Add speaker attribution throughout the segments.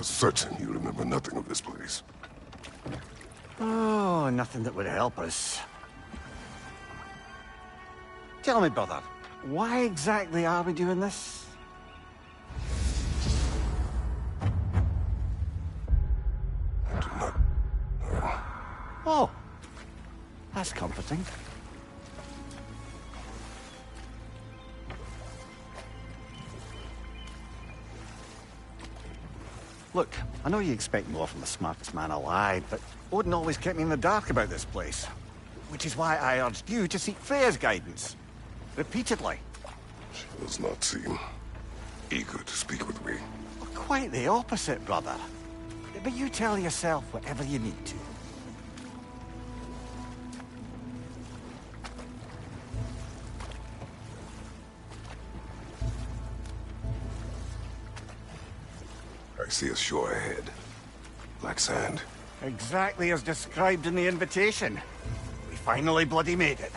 Speaker 1: are certain you remember nothing of this place.
Speaker 2: Oh, nothing that would help us. Tell me, brother, why exactly are we doing this?
Speaker 1: I do not know.
Speaker 2: Oh, that's comforting. Look, I know you expect more from the smartest man alive, but Odin always kept me in the dark about this place. Which is why I urged you to seek Freya's guidance. Repeatedly.
Speaker 1: She does not seem eager to speak with me.
Speaker 2: Well, quite the opposite, brother. But you tell yourself whatever you need to.
Speaker 1: I see a shore ahead. Black sand.
Speaker 2: Exactly as described in the invitation. We finally bloody made it.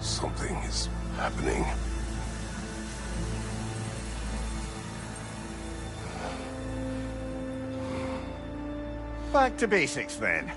Speaker 1: Something is happening.
Speaker 2: Back to basics, then.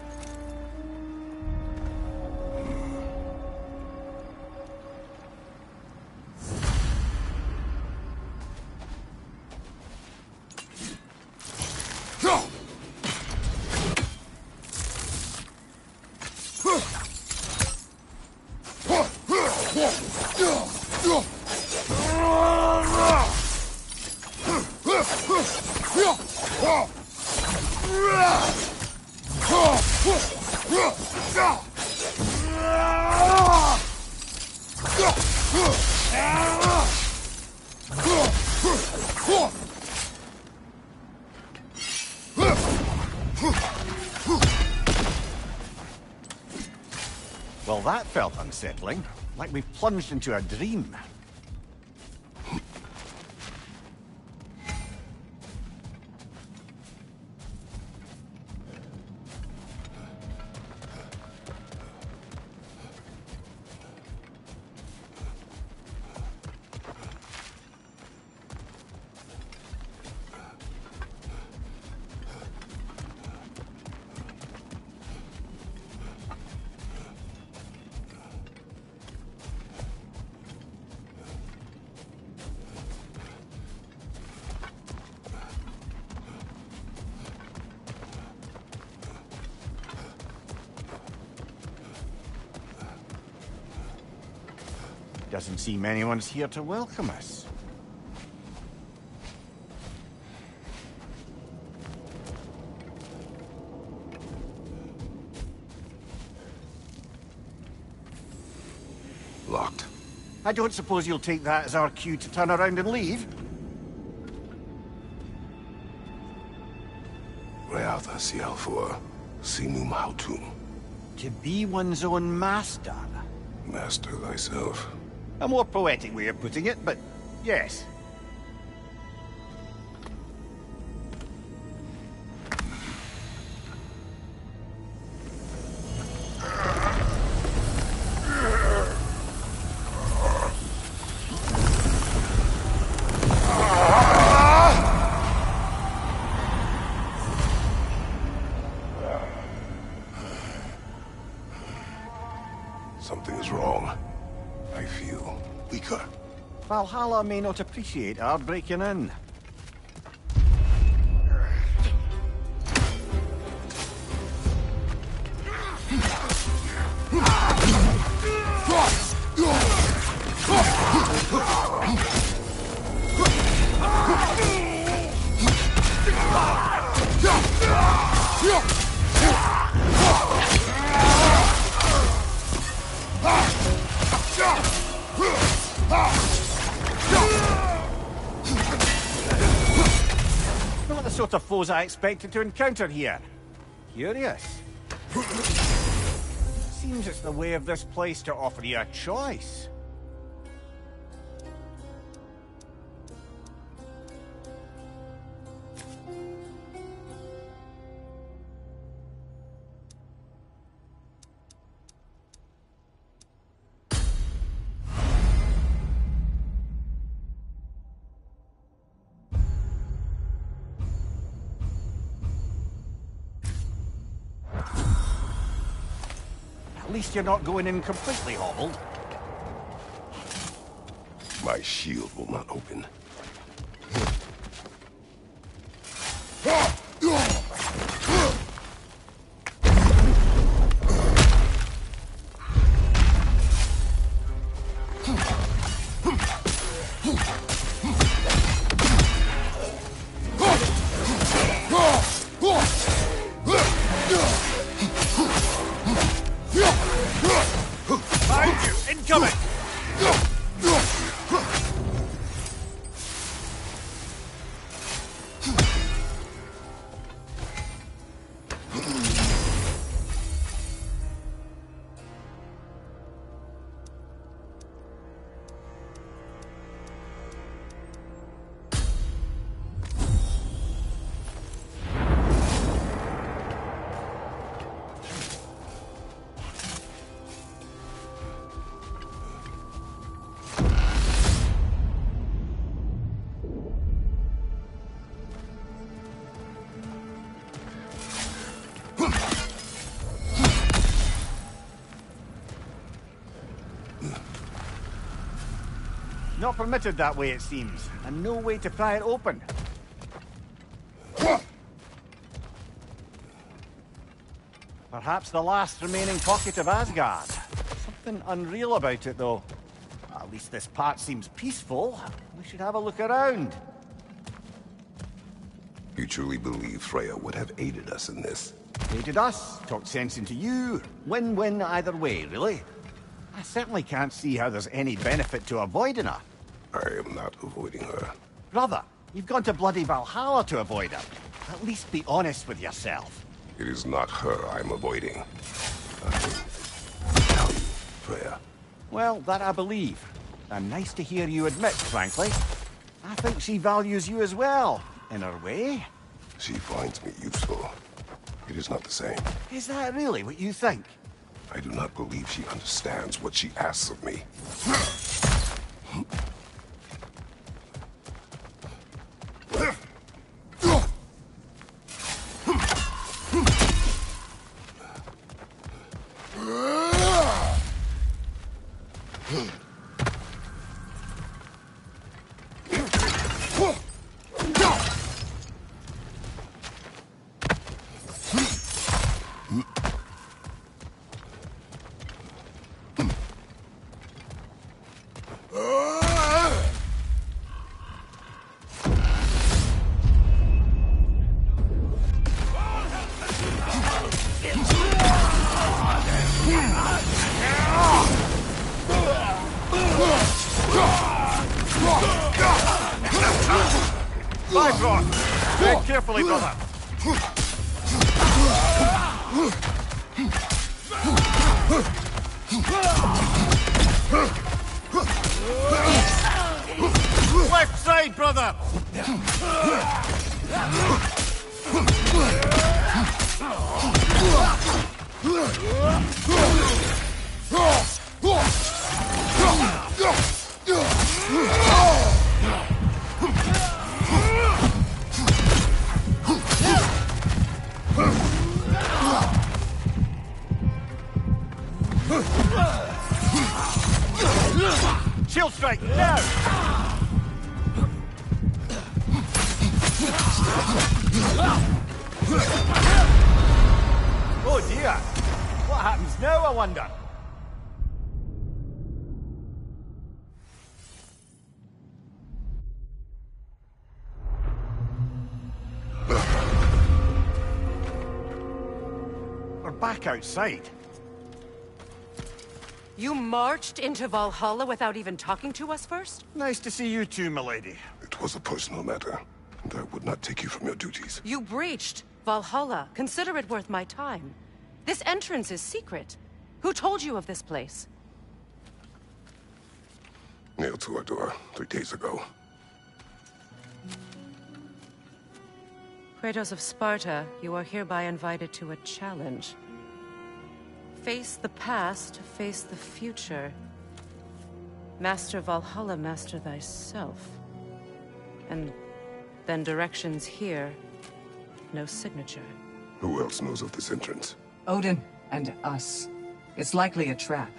Speaker 2: Well, that felt unsettling. Like we plunged into a dream. Doesn't seem anyone's here to welcome us.
Speaker 1: Locked.
Speaker 2: I don't suppose you'll take that as our cue to turn around and leave?
Speaker 1: Reatha Sialfur, Sinum Hautum.
Speaker 2: To be one's own master.
Speaker 1: Master thyself.
Speaker 2: A more poetic way of putting it, but yes.
Speaker 1: Something is wrong. I feel weaker.
Speaker 2: Valhalla may not appreciate our breaking in. sort of foes I expected to encounter here. Curious. Seems it's the way of this place to offer you a choice. At least you're not going in completely hobbled.
Speaker 1: My shield will not open.
Speaker 2: Behind you! Incoming! Not permitted that way, it seems, and no way to pry it open. Perhaps the last remaining pocket of Asgard. Something unreal about it, though. At least this part seems peaceful. We should have a look around.
Speaker 1: You truly believe Freya would have aided us in this?
Speaker 2: Aided us, talked sense into you. Win-win either way, really. I certainly can't see how there's any benefit to avoiding her.
Speaker 1: I am not avoiding her.
Speaker 2: Brother, you've gone to bloody Valhalla to avoid her. At least be honest with yourself.
Speaker 1: It is not her I'm avoiding. I value Freya.
Speaker 2: Well, that I believe. And nice to hear you admit, frankly. I think she values you as well, in her way.
Speaker 1: She finds me useful. It is not the same.
Speaker 2: Is that really what you think?
Speaker 1: I do not believe she understands what she asks of me.
Speaker 2: Bifrost! Tread carefully, brother. Left side, brother! Shield strike, now! Oh dear! What happens now, I wonder? We're back outside.
Speaker 3: You marched into Valhalla without even talking to us first?
Speaker 2: Nice to see you too, milady.
Speaker 1: It was a personal matter. and I would not take you from your duties.
Speaker 3: You breached Valhalla. Consider it worth my time. This entrance is secret. Who told you of this place?
Speaker 1: Nailed to our door 3 days ago.
Speaker 3: Kratos of Sparta, you are hereby invited to a challenge. Face the past, face the future. Master Valhalla, master thyself. And then directions here, no signature.
Speaker 1: Who else knows of this entrance?
Speaker 4: Odin and us. It's likely a trap.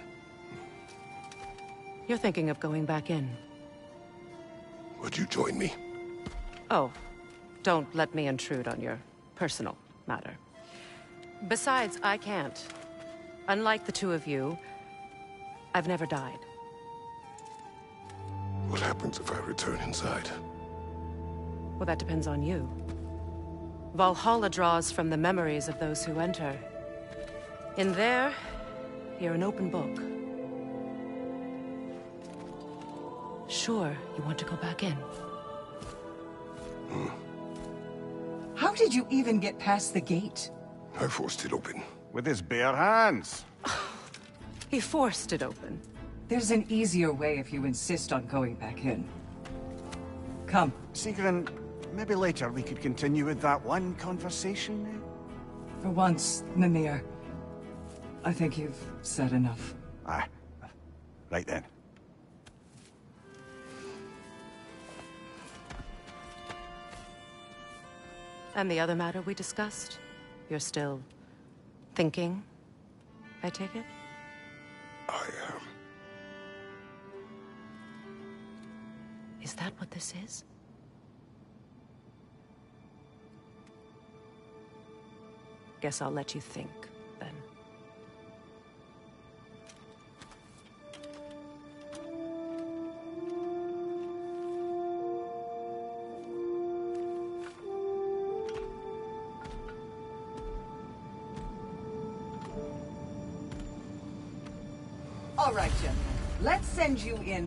Speaker 3: You're thinking of going back in.
Speaker 1: Would you join me?
Speaker 3: Oh, don't let me intrude on your personal matter. Besides, I can't. Unlike the two of you, I've never died.
Speaker 1: What happens if I return inside?
Speaker 3: Well, that depends on you. Valhalla draws from the memories of those who enter. In there, you're an open book. Sure, you want to go back in.
Speaker 4: How did you even get past the gate?
Speaker 1: I forced it open.
Speaker 2: With his bare hands.
Speaker 3: He forced it open.
Speaker 4: There's an easier way if you insist on going back in. Come.
Speaker 2: Sigrun, maybe later we could continue with that one conversation, eh?
Speaker 4: For once, Mimir. I think you've said enough.
Speaker 2: Aye. Right then.
Speaker 3: And the other matter we discussed? You're still thinking, I take it?
Speaker 1: I am.
Speaker 3: Is that what this is? Guess I'll let you think, then.
Speaker 4: All right, gentlemen. Let's send you in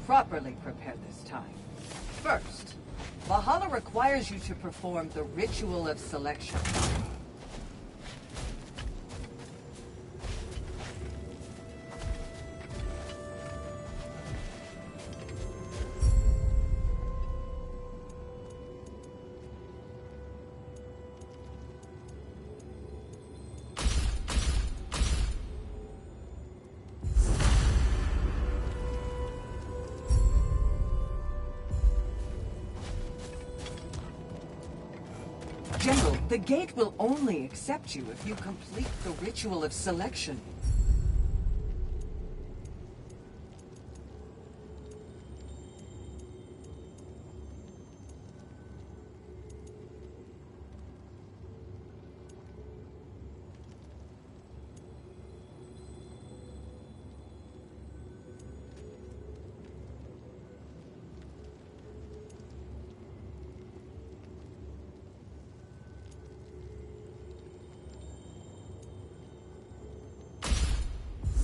Speaker 4: properly prepared this time. First, Valhalla requires you to perform the ritual of selection. General, the gate will only accept you if you complete the ritual of selection.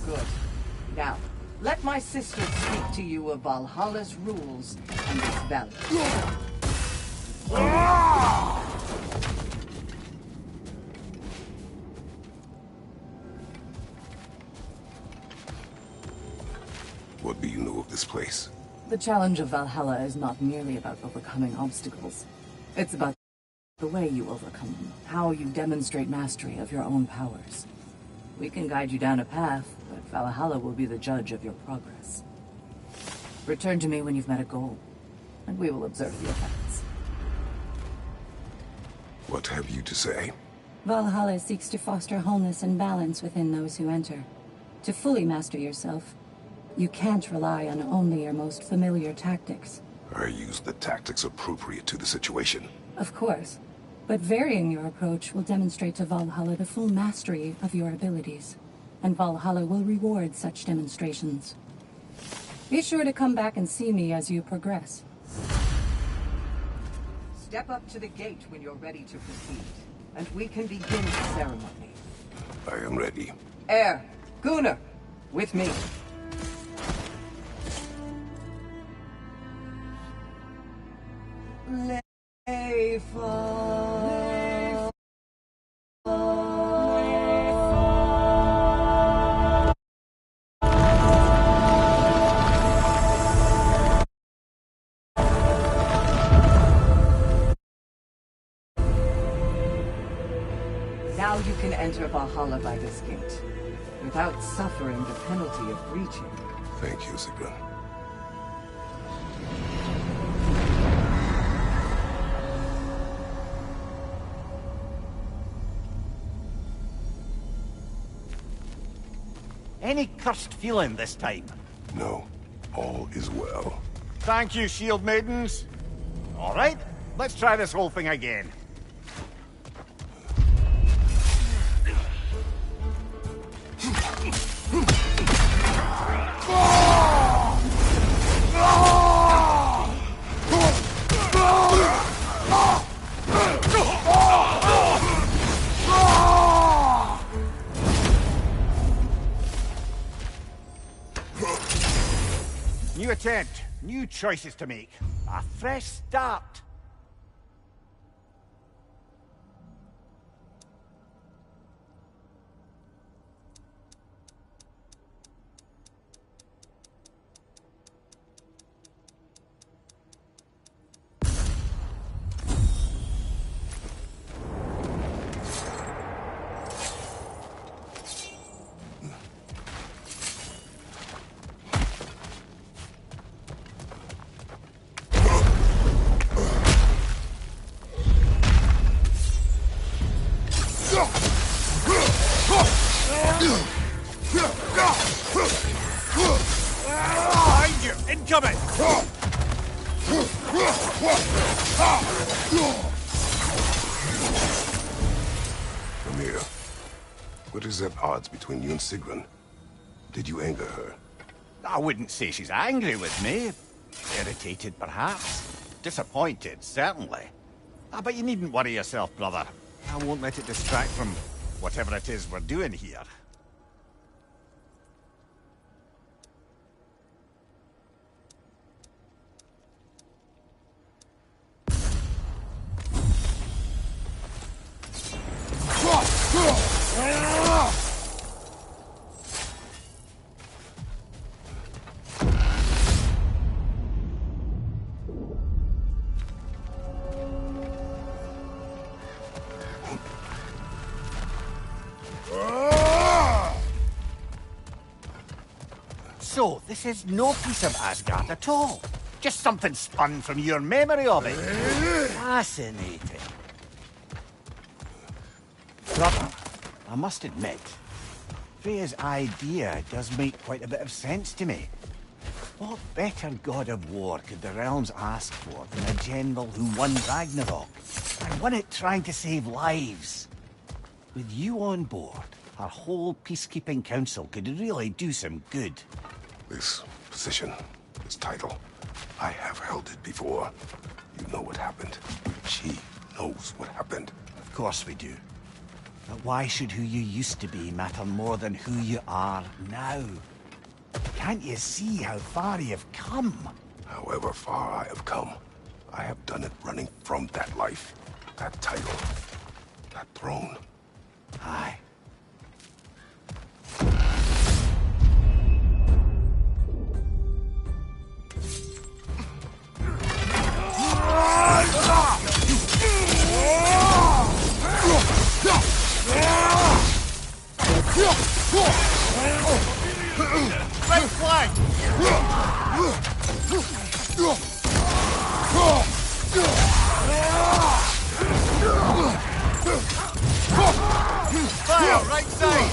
Speaker 4: Good. Now, let my sister speak to you of Valhalla's rules and its values.
Speaker 1: What do you know of this place?
Speaker 4: The challenge of Valhalla is not merely about overcoming obstacles. It's about the way you overcome them, how you demonstrate mastery of your own powers. We can guide you down a path, but Valhalla will be the judge of your progress. Return to me when you've met a goal, and we will observe the effects.
Speaker 1: What have you to say?
Speaker 5: Valhalla seeks to foster wholeness and balance within those who enter. To fully master yourself, you can't rely on only your most familiar tactics.
Speaker 1: I use the tactics appropriate to the situation.
Speaker 5: Of course, but varying your approach will demonstrate to Valhalla the full mastery of your abilities, and Valhalla will reward such demonstrations. Be sure to come back and see me as you progress.
Speaker 4: Step up to the gate when you're ready to proceed, and we can begin the ceremony.
Speaker 1: I am ready.
Speaker 4: Air, Gunnar, with me. Let Now you can enter Valhalla by this gate, without suffering the penalty of breaching.
Speaker 1: Thank you, Sigrun.
Speaker 2: Any cursed feeling this time?
Speaker 1: No, all is well.
Speaker 2: Thank you, shield maidens. All right, let's try this whole thing again. New attempt, new choices to make. A fresh start. Behind you! Incoming!
Speaker 1: Amir, what is the odds between you and Sigrun? Did you anger her?
Speaker 2: I wouldn't say she's angry with me. Irritated, perhaps. Disappointed, certainly. But you needn't worry yourself, brother. I won't let it distract from whatever it is we're doing here. So, this is no piece of Asgard at all. Just something spun from your memory of it. Fascinating. Brother, I must admit, Freya's idea does make quite a bit of sense to me. What better god of war could the realms ask for than a general who won Ragnarok, and won it trying to save lives? With you on board, our whole peacekeeping council could really do some good.
Speaker 1: This position, this title, I have held it before. You know what happened. She knows what happened.
Speaker 2: Of course we do. But why should who you used to be matter more than who you are now? Can't you see how far you've come?
Speaker 1: However far I have come, I have done it running from that life, that title, that throne.
Speaker 2: Aye. Red flag! Fire, right side!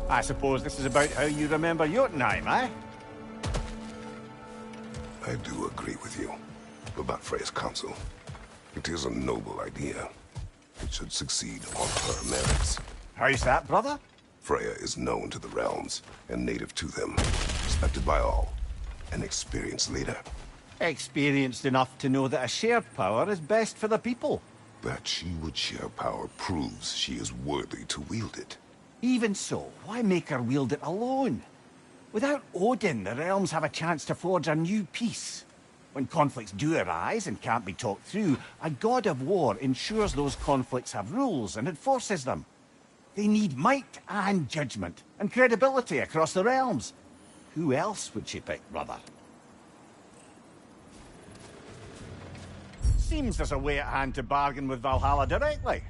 Speaker 2: I suppose this is about how you remember Jotunheim, eh?
Speaker 1: I do agree with you about Freya's council. It is a noble idea. It should succeed on her merits.
Speaker 2: How's that, brother?
Speaker 1: Freya is known to the realms and native to them, respected by all, an experienced leader.
Speaker 2: Experienced enough to know that a shared power is best for the people.
Speaker 1: That she would share power proves she is worthy to wield it.
Speaker 2: Even so, why make her wield it alone? Without Odin, the realms have a chance to forge a new peace. When conflicts do arise and can't be talked through, a god of war ensures those conflicts have rules and enforces them. They need might and judgment, and credibility across the realms. Who else would she pick, brother? Seems there's a way at hand to bargain with Valhalla directly.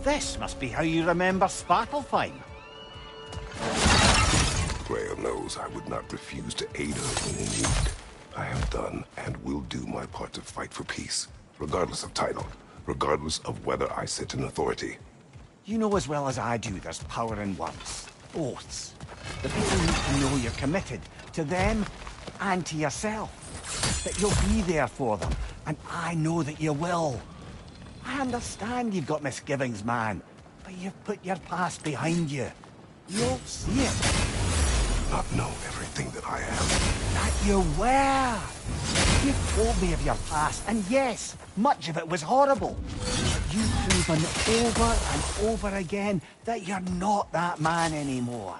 Speaker 2: This must be how you remember Svartalfheim.
Speaker 1: Freya knows I would not refuse to aid her when in need. I have done and will do my part to fight for peace, regardless of title, regardless of whether I sit in authority.
Speaker 2: You know as well as I do there's power in words, oaths. The people need to know you're committed to them and to yourself. That you'll be there for them, and I know that you will. I understand you've got misgivings, man, but you've put your past behind you. You'll see it.
Speaker 1: Not know everything that I am.
Speaker 2: That you were. You've told me of your past, and yes, much of it was horrible. But you've proven over and over again that you're not that man anymore.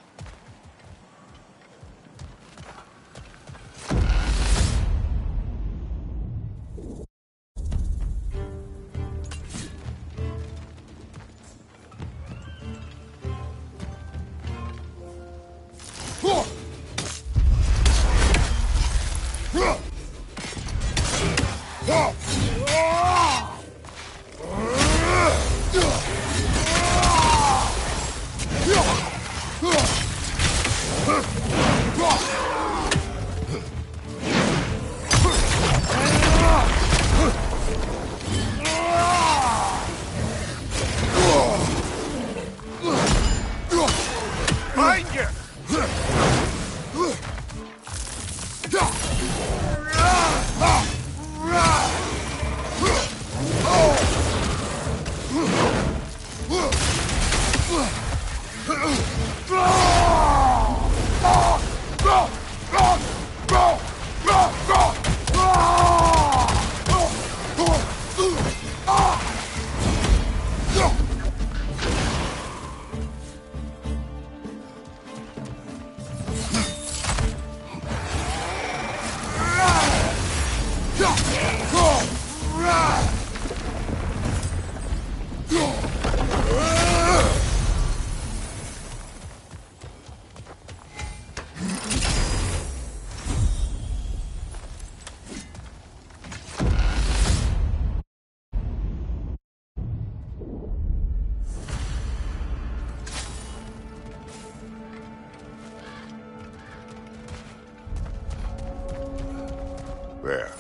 Speaker 1: There.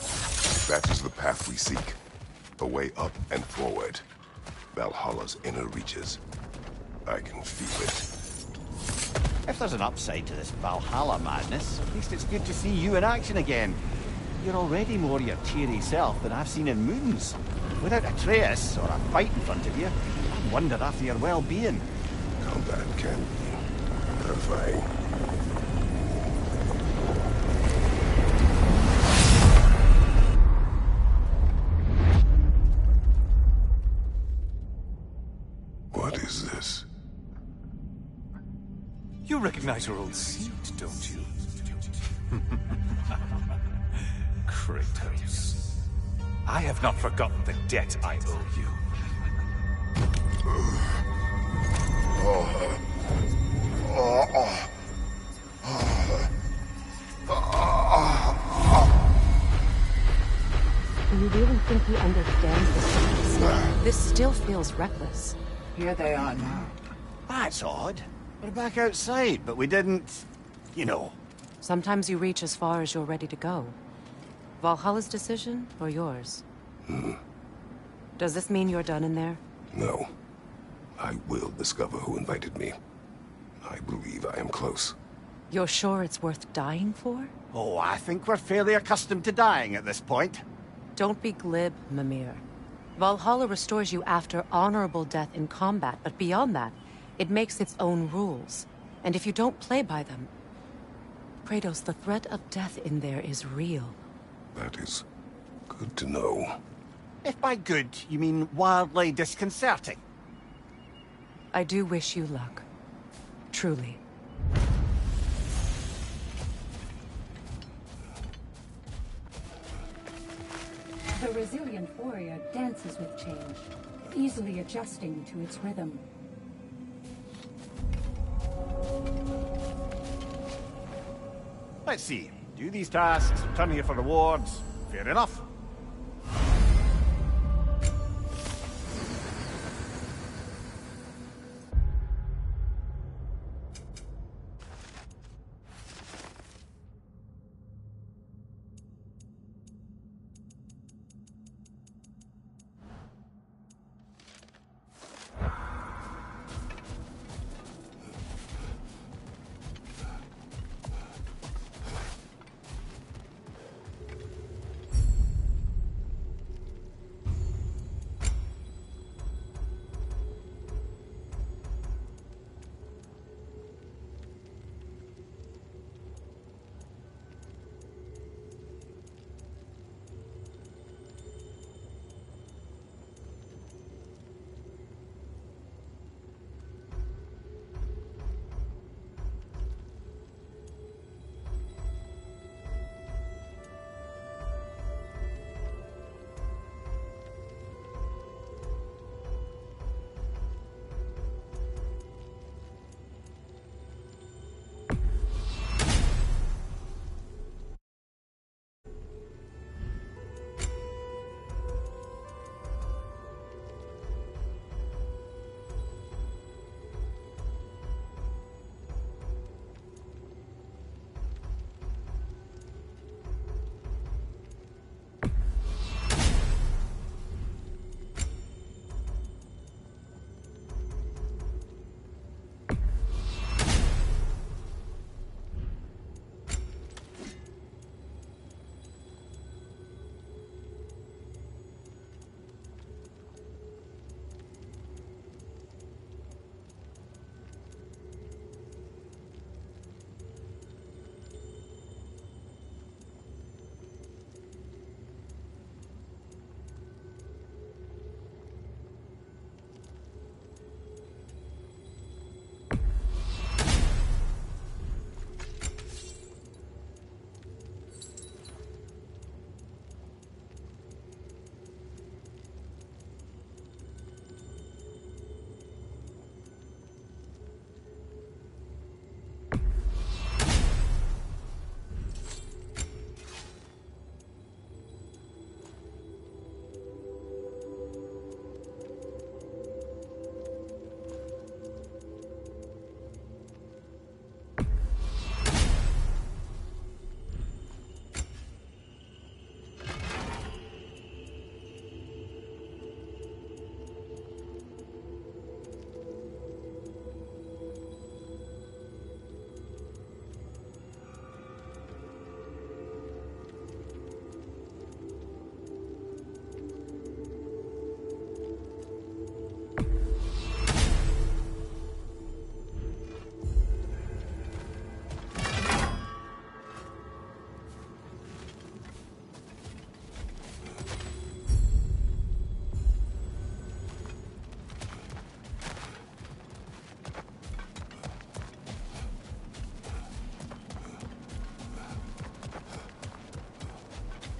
Speaker 1: That is the path we seek. A way up and forward. Valhalla's inner reaches. I can feel it.
Speaker 2: If there's an upside to this Valhalla madness, at least it's good to see you in action again. You're already more your cheery self than I've seen in moons. Without Atreus or a fight in front of you, I wonder after your well-being.
Speaker 1: Combat can be terrifying. What is this?
Speaker 6: You recognize your old seat, don't you? Kratos. I have not forgotten the debt I owe you.
Speaker 3: Do you really think he understands this? This still feels reckless.
Speaker 4: Here they are now.
Speaker 2: That's odd. We're back outside, but we didn't... you know.
Speaker 3: Sometimes you reach as far as you're ready to go. Valhalla's decision, or yours? Does this mean you're done in there?
Speaker 1: No. I will discover who invited me. I believe I am close.
Speaker 3: You're sure it's worth dying for?
Speaker 2: Oh, I think we're fairly accustomed to dying at this point.
Speaker 3: Don't be glib, Mimir. Valhalla restores you after honorable death in combat, but beyond that, it makes its own rules. And if you don't play by them... Kratos, the threat of death in there is real.
Speaker 1: That is good to know.
Speaker 2: If by good, you mean wildly disconcerting.
Speaker 3: I do wish you luck. Truly.
Speaker 5: The resilient warrior dances with change, easily adjusting to its rhythm.
Speaker 2: Let's see. Do these tasks, return here for rewards. Fair enough.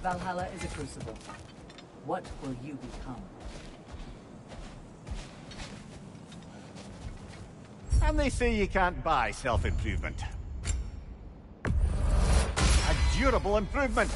Speaker 4: Valhalla is a crucible. What will you become?
Speaker 2: And they say you can't buy self-improvement. A durable improvement!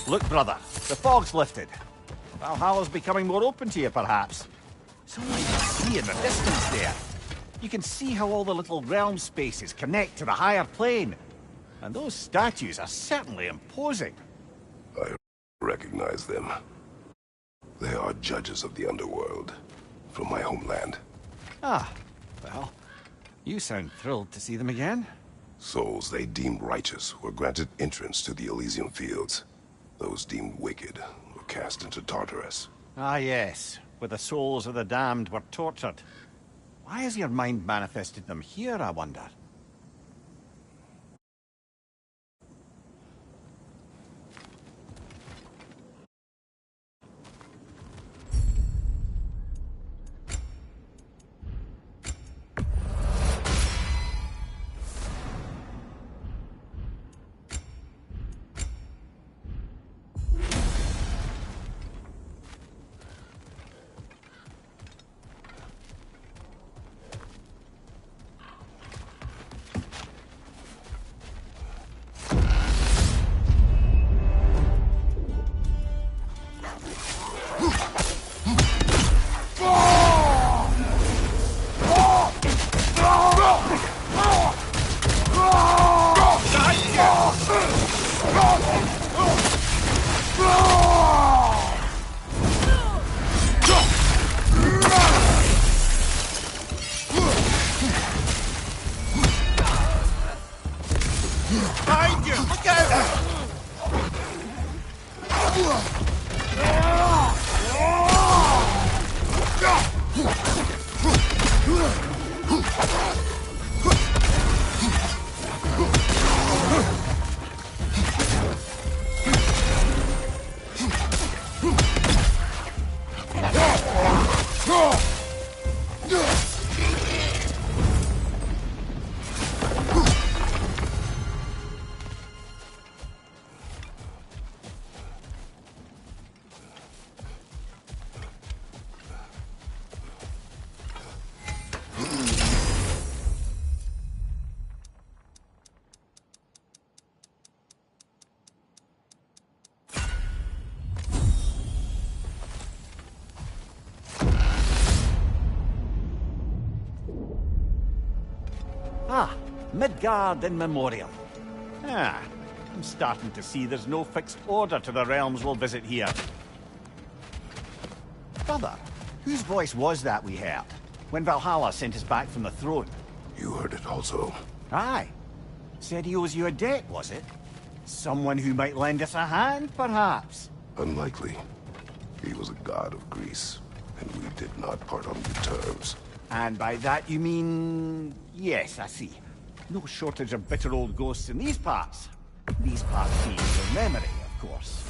Speaker 2: Look, brother, the fog's lifted. Valhalla's becoming more open to you, perhaps. So like you see in the distance there. You can see how all the little realm spaces connect to the higher plane. And those statues are certainly imposing.
Speaker 1: I recognize them. They are judges of the underworld, from my homeland.
Speaker 2: Ah, well, you sound thrilled to see them again.
Speaker 1: Souls they deemed righteous were granted entrance to the Elysium Fields. Those deemed wicked were cast into Tartarus.
Speaker 2: Ah, yes, where the souls of the damned were tortured. Why has your mind manifested them here, I wonder?
Speaker 6: Behind you! Look out!
Speaker 2: Midgard in memoriam. Ah, I'm starting to see there's no fixed order to the realms we'll visit here. Brother, whose voice was that we heard when Valhalla sent us back from the throne?
Speaker 1: You heard it also.
Speaker 2: Aye. Said he owes you a debt, was it? Someone who might lend us a hand, perhaps?
Speaker 1: Unlikely. He was a god of Greece, and we did not part on good terms.
Speaker 2: And by that you mean... Yes, I see. No shortage of bitter old ghosts in these parts. These parts being your memory, of course.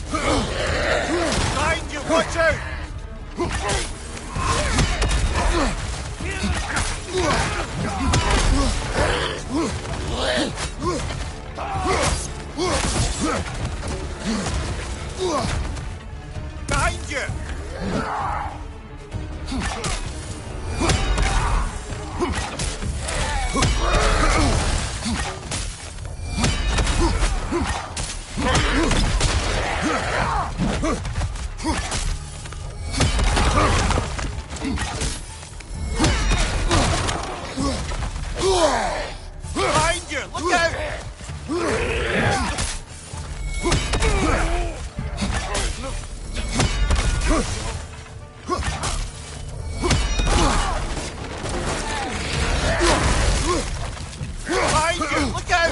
Speaker 6: Behind you, watch out! Behind you! Behind you! Look out! Behind you! Look out!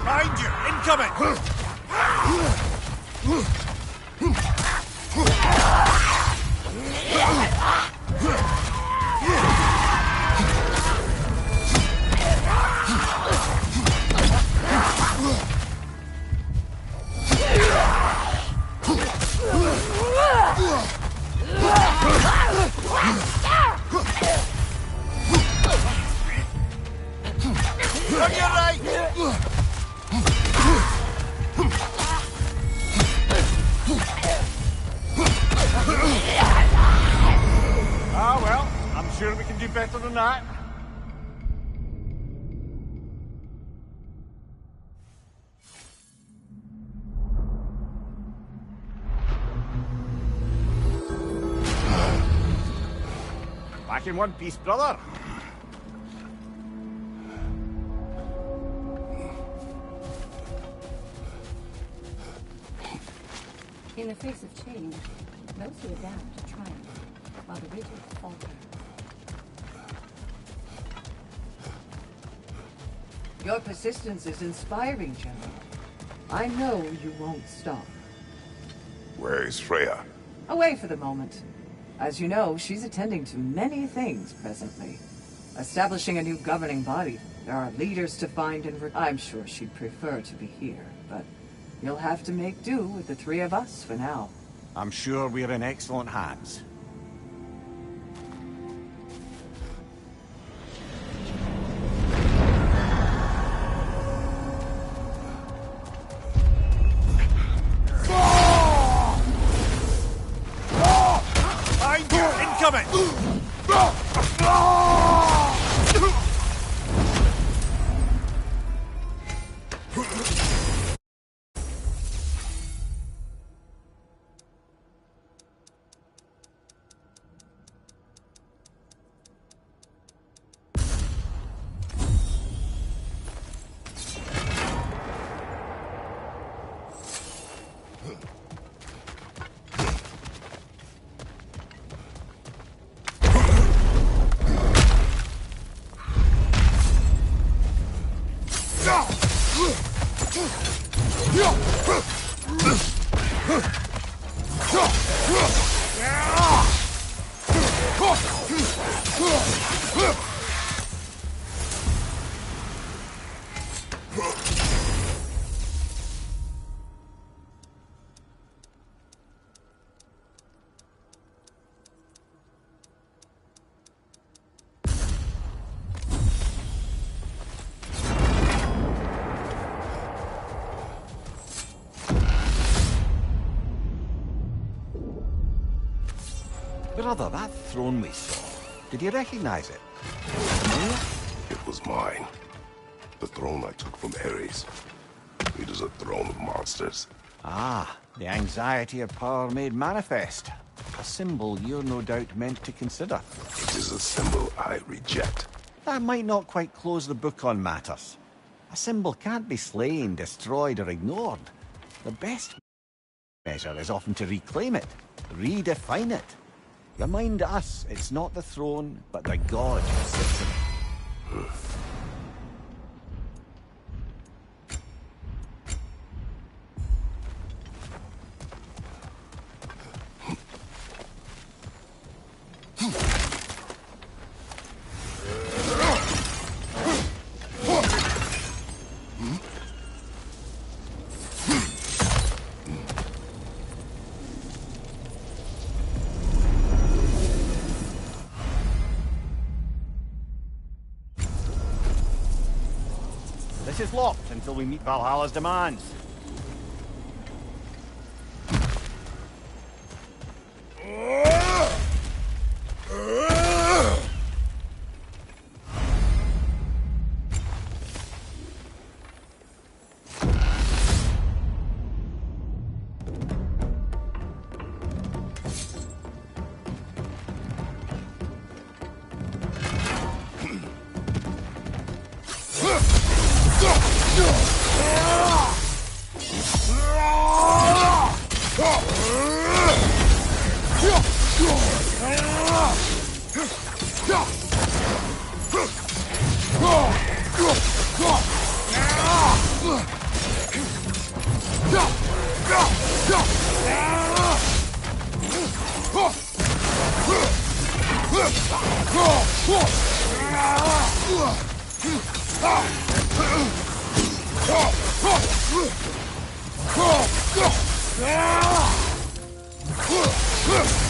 Speaker 6: Behind you! Incoming! On your right!
Speaker 2: Ah, well, I'm sure we can do better than that. Back in one piece, brother.
Speaker 5: In the face of change, those who adapt triumph, while the rigid falter.
Speaker 7: Your persistence is inspiring, General. I know you won't stop.
Speaker 1: Where is Freya?
Speaker 7: Away for the moment. As you know, she's attending to many things presently. Establishing a new governing body, There are leaders to find and I'm sure she'd prefer to be here, but you'll have to make do with the three of us for now.
Speaker 2: I'm sure we're in excellent hands.
Speaker 6: Incoming!
Speaker 2: Brother, that throne we saw, did you recognize it?
Speaker 1: It was mine. The throne I took from Ares. It is a throne of monsters.
Speaker 2: Ah, the anxiety of power made manifest. A symbol you're no doubt meant to consider.
Speaker 1: It is a symbol I reject.
Speaker 2: That might not quite close the book on matters. A symbol can't be slain, destroyed, or ignored. The best measure is often to reclaim it, redefine it. Remind us it's not the throne, but the god who sits in it. This is locked until we meet Valhalla's demands.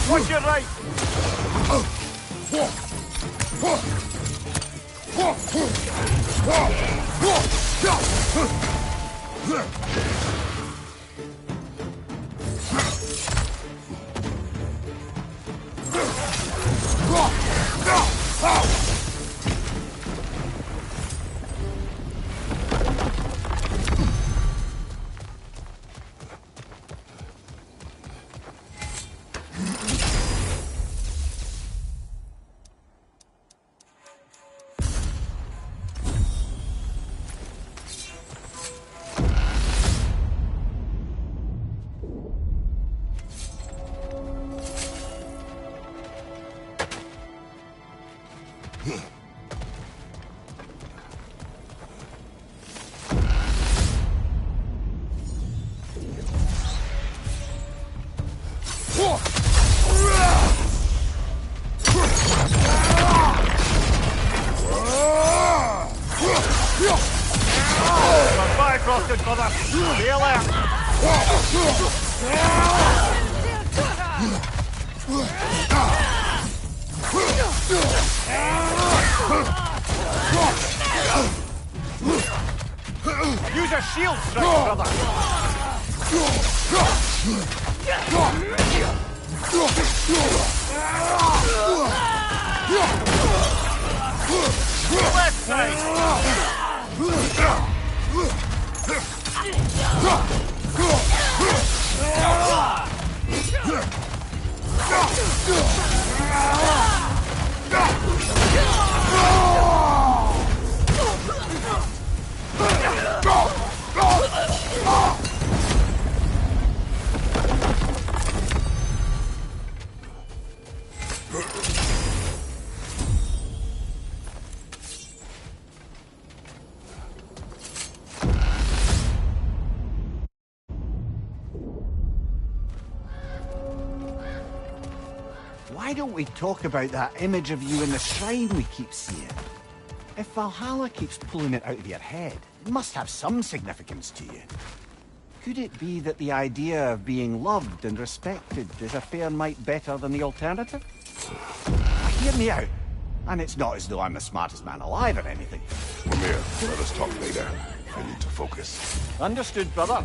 Speaker 2: Watch your right! blasted, brother! Stay alert! Use a shield strike, brother! Left side! Why don't we talk about that image of you in the shrine we keep seeing? If Valhalla keeps pulling it out of your head, it must have some significance to you. Could it be that the idea of being loved and respected is a fair mite better than the alternative? Hear me out. And it's not as though I'm the smartest man alive or anything.
Speaker 1: Mimir, let us talk later. I need to focus.
Speaker 2: Understood, brother.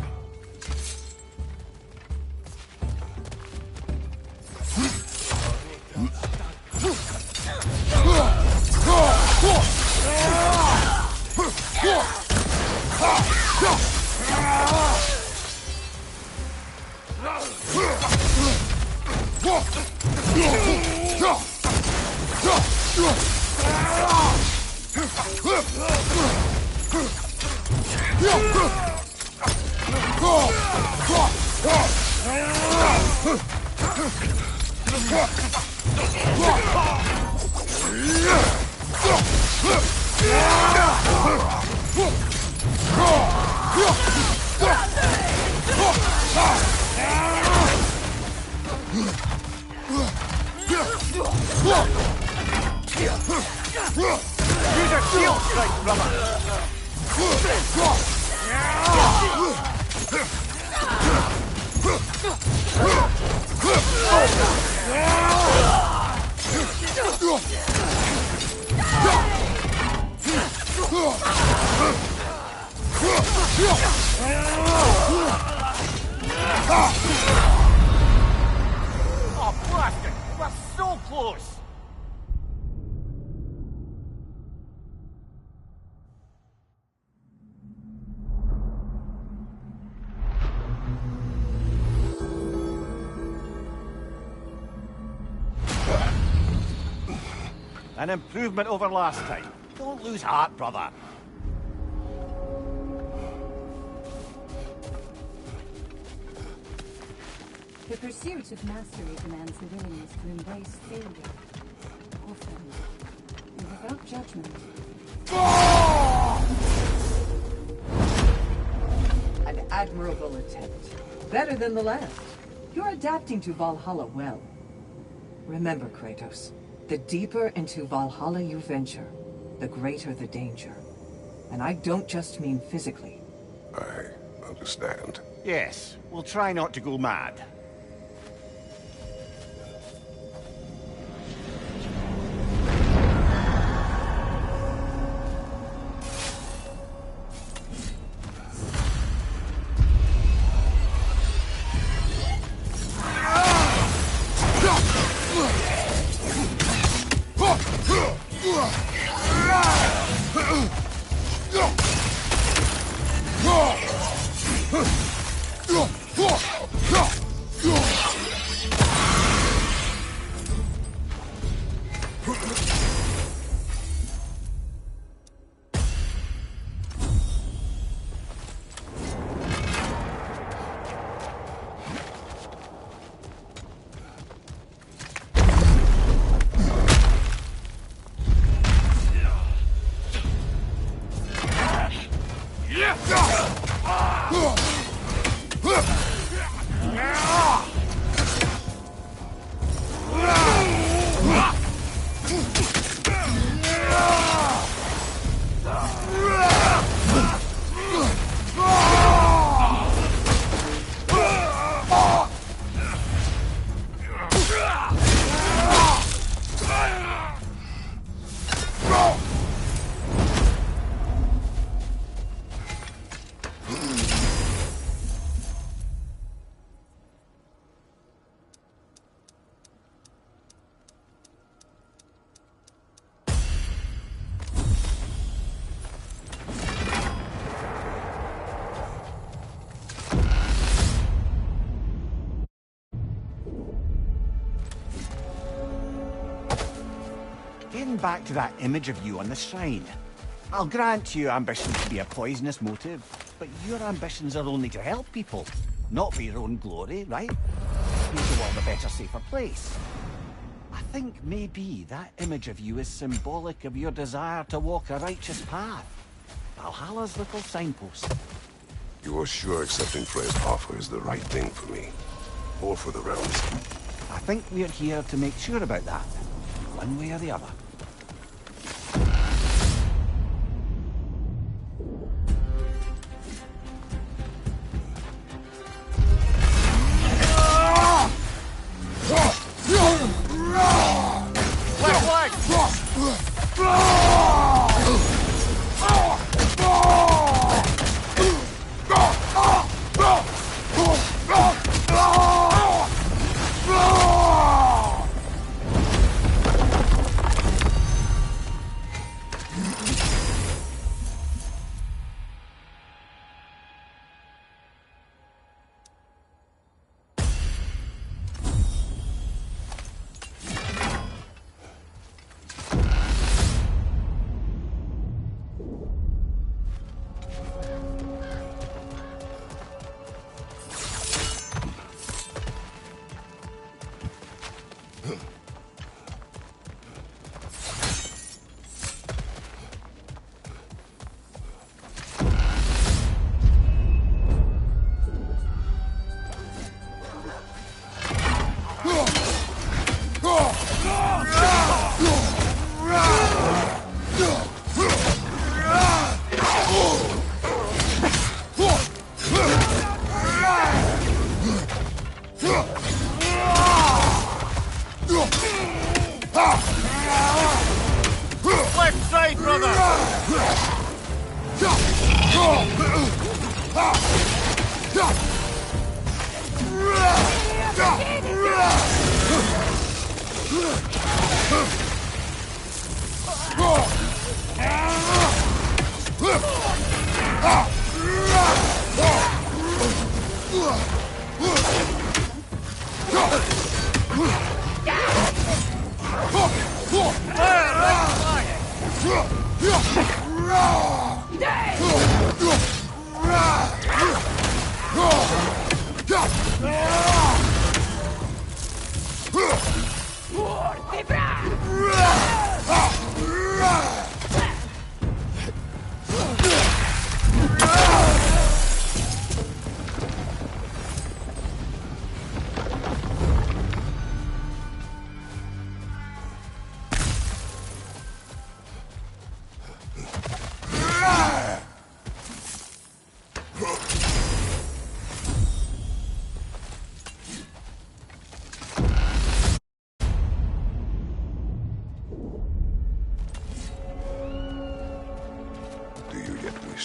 Speaker 2: Use a shield strike, brother! Oh, blasted! We're so close! An improvement over last time. Don't lose heart, brother.
Speaker 5: The pursuit of mastery demands the willingness to embrace failure, often, and without judgment.
Speaker 7: An admirable attempt. Better than the last. You're adapting to Valhalla well. Remember, Kratos, the deeper into Valhalla you venture, the greater the danger. And I don't just mean physically.
Speaker 1: I understand.
Speaker 2: Yes, we'll try not to go mad. thinking back to that image of you on the shrine. I'll grant you ambition to be a poisonous motive, but your ambitions are only to help people, not for your own glory, right? Make the world a better, safer place. I think maybe that image of you is symbolic of your desire to walk a righteous path. Valhalla's little signpost.
Speaker 1: You're sure accepting Freya's offer is the right thing for me? Or for the realms?
Speaker 2: I think we're here to make sure about that, one way or the other.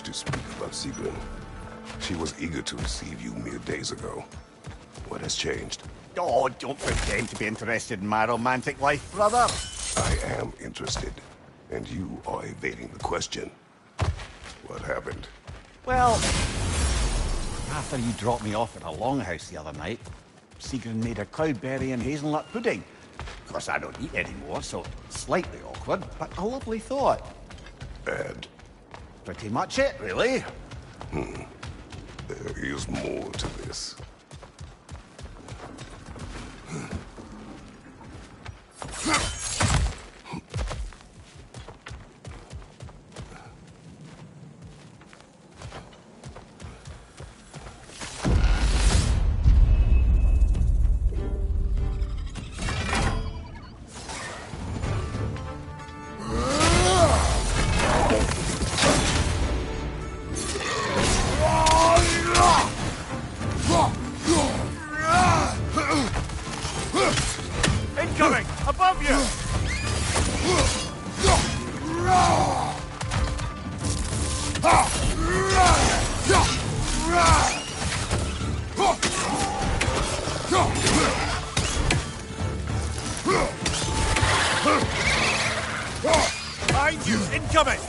Speaker 1: To speak about Sigrun. She was eager to receive you mere days ago. What has changed?
Speaker 2: Oh, don't pretend to be interested in my romantic life, brother.
Speaker 1: I am interested, and you are evading the question. What happened?
Speaker 2: Well, after you dropped me off at a longhouse the other night, Sigrun made a cloudberry and hazelnut pudding. Of course, I don't eat anymore, so slightly awkward, but a lovely thought.
Speaker 1: And?
Speaker 2: Pretty much it, really.
Speaker 1: There is more to this.
Speaker 6: Incoming! Above you! Behind you! Incoming!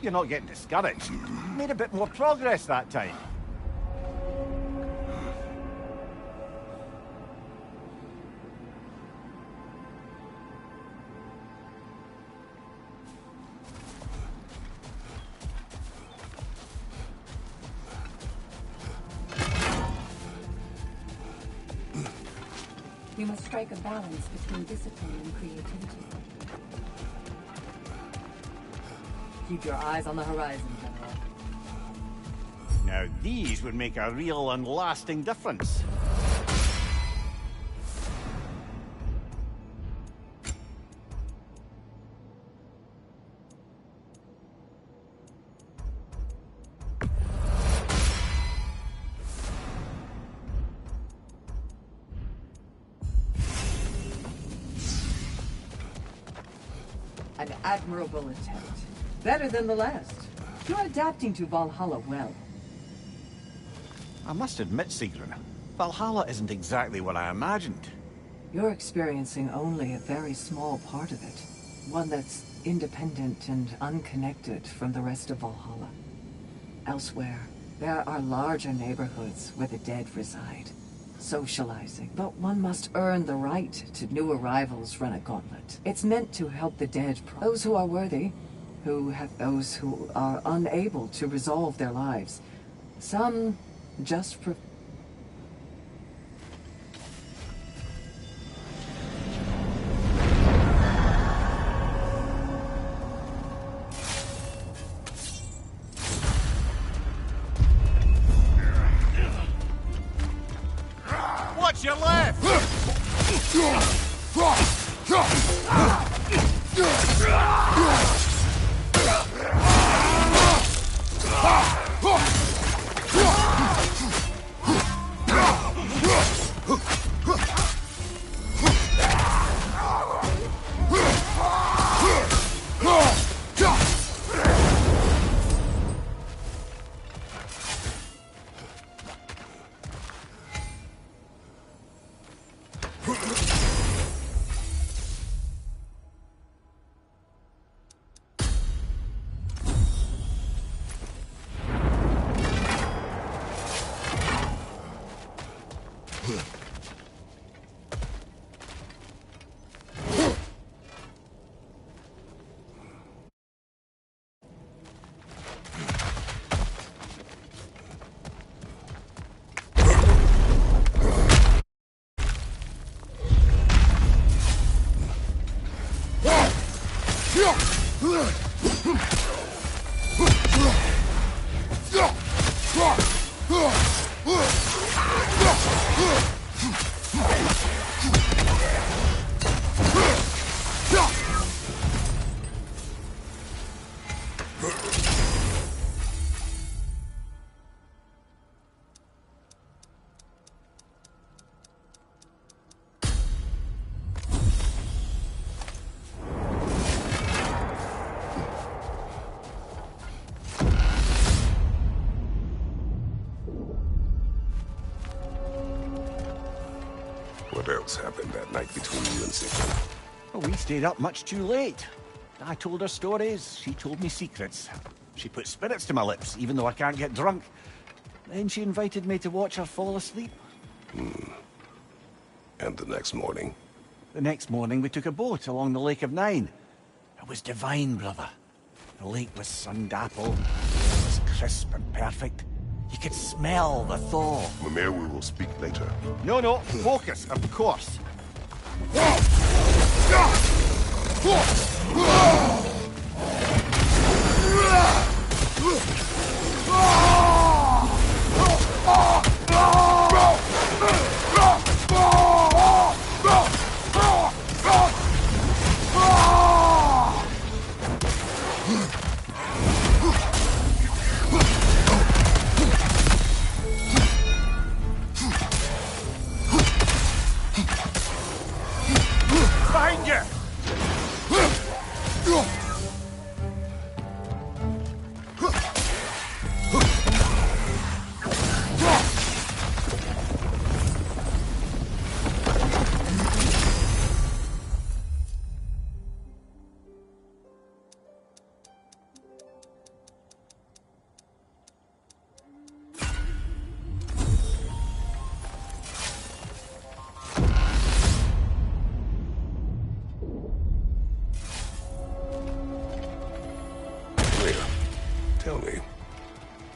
Speaker 2: you're not getting discouraged. Made a bit more progress that time.
Speaker 5: You must strike a balance between discipline and creativity.
Speaker 7: Keep your eyes on the horizon, General.
Speaker 2: Now these would make a real and lasting difference.
Speaker 7: An admirable attempt. Better than the last. You're adapting to Valhalla well.
Speaker 2: I must admit, Sigrun, Valhalla isn't exactly what I imagined.
Speaker 7: You're experiencing only a very small part of it. One that's independent and unconnected from the rest of Valhalla. Elsewhere, there are larger neighborhoods where the dead reside. Socializing, but one must earn the right to new arrivals run a gauntlet. It's meant to help the dead, those who are worthy, who have those who are unable to resolve their lives. Some just
Speaker 2: Watch your left!
Speaker 1: What else happened that night between you and Sigmund?
Speaker 2: Well, we stayed up much too late. I told her stories, she told me secrets. She put spirits to my lips, even though I can't get drunk. Then she invited me to watch her fall asleep.
Speaker 1: And the next morning?
Speaker 2: The next morning, we took a boat along the Lake of Nine. It was divine, brother. The lake was sun-dappled, the air was crisp and perfect. You could smell the thaw.
Speaker 1: Mimir, we will speak later.
Speaker 2: No, focus, of course. Behind you!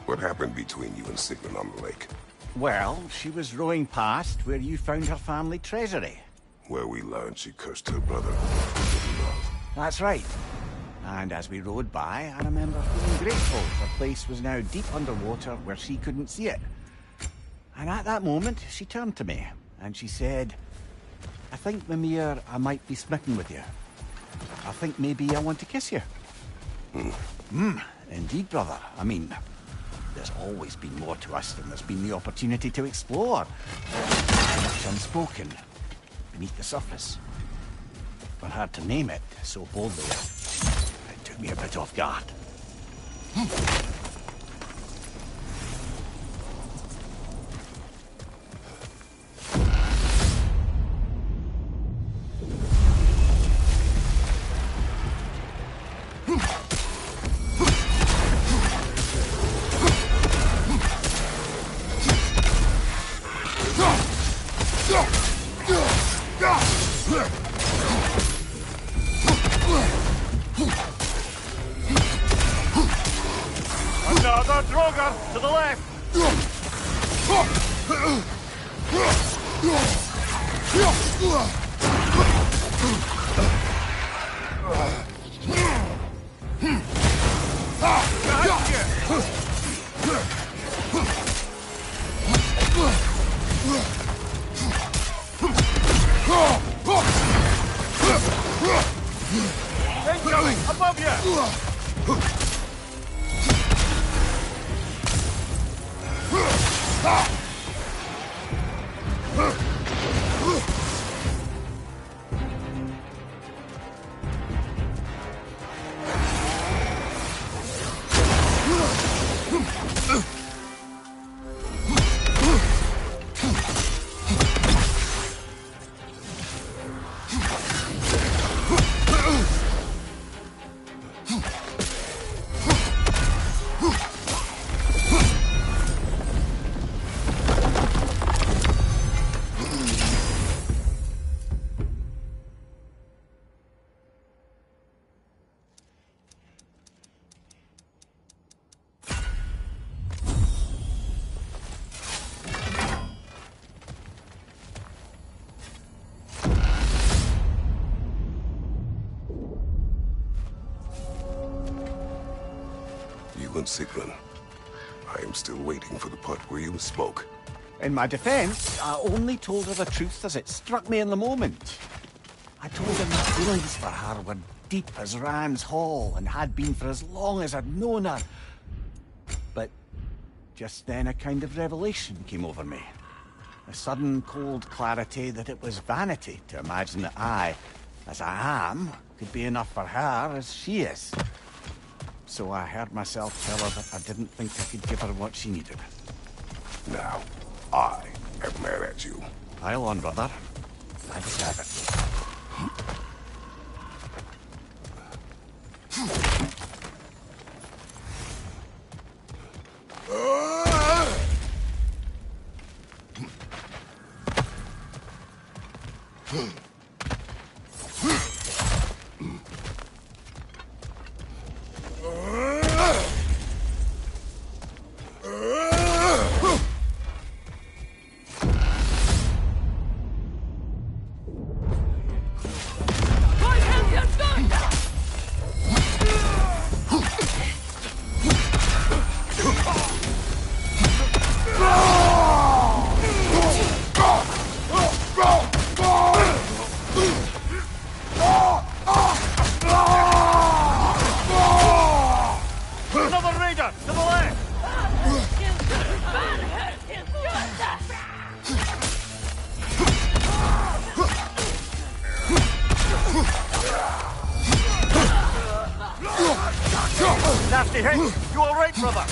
Speaker 1: What happened between you and Sigrun on the lake?
Speaker 2: Well, she was rowing past where you found her family treasury.
Speaker 1: Where we learned she cursed her brother with love.
Speaker 2: That's right. And as we rowed by, I remember feeling grateful the place was now deep underwater where she couldn't see it. And at that moment, she turned to me, and she said, I think, Mimir, I might be smitten with you. I think maybe I want to kiss you. Indeed, brother. I mean, there's always been more to us than there's been the opportunity to explore. Much unspoken, beneath the surface. For her to name it so boldly, it took me a bit off guard.
Speaker 6: Another Drogar to the left! Incoming! Above you!
Speaker 1: You and Sigrun. I am still waiting for the part where you spoke.
Speaker 2: In my defense, I only told her the truth as it struck me in the moment. I told her my feelings for her were deep as Rand's Hall and had been for as long as I'd known her. But just then a kind of revelation came over me. A sudden cold clarity that it was vanity to imagine that I, as I am, could be enough for her as she is. So I heard myself tell her that I didn't think I could give her what she needed.
Speaker 1: Now, I am mad at you.
Speaker 2: Pile on, brother. I deserve it.
Speaker 6: Another raider to the left! Nasty hit! You all right, brother?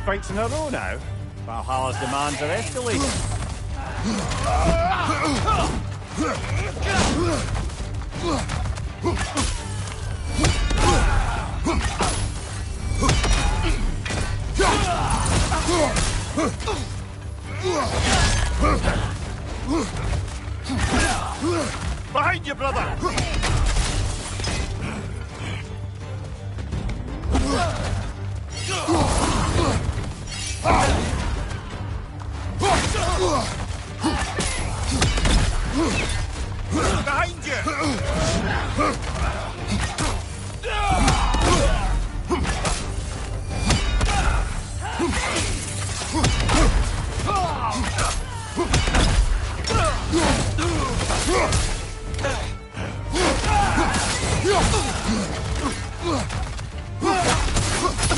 Speaker 2: fights in a row now. Valhalla's demands are escalating.
Speaker 6: Behind you, brother! Behind you!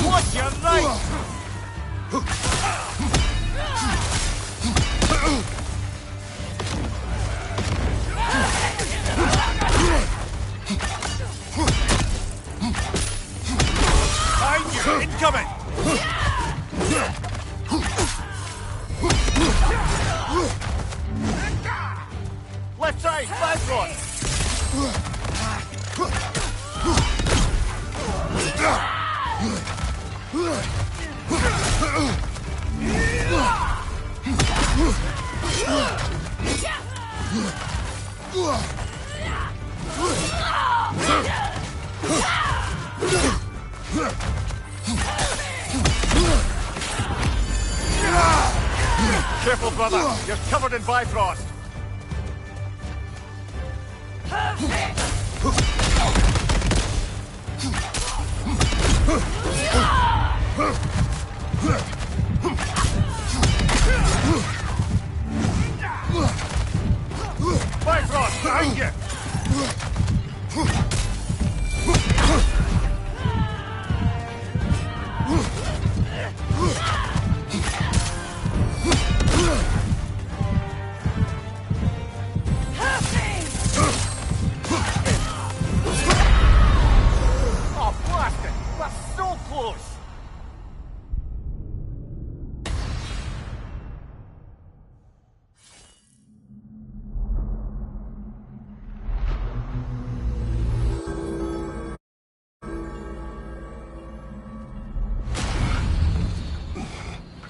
Speaker 6: Watch your right! Behind you! Incoming! Left side! Backward! Careful, brother! You're covered in Bifrost! Bifrost, behind you! Oh, blast it! That's so close!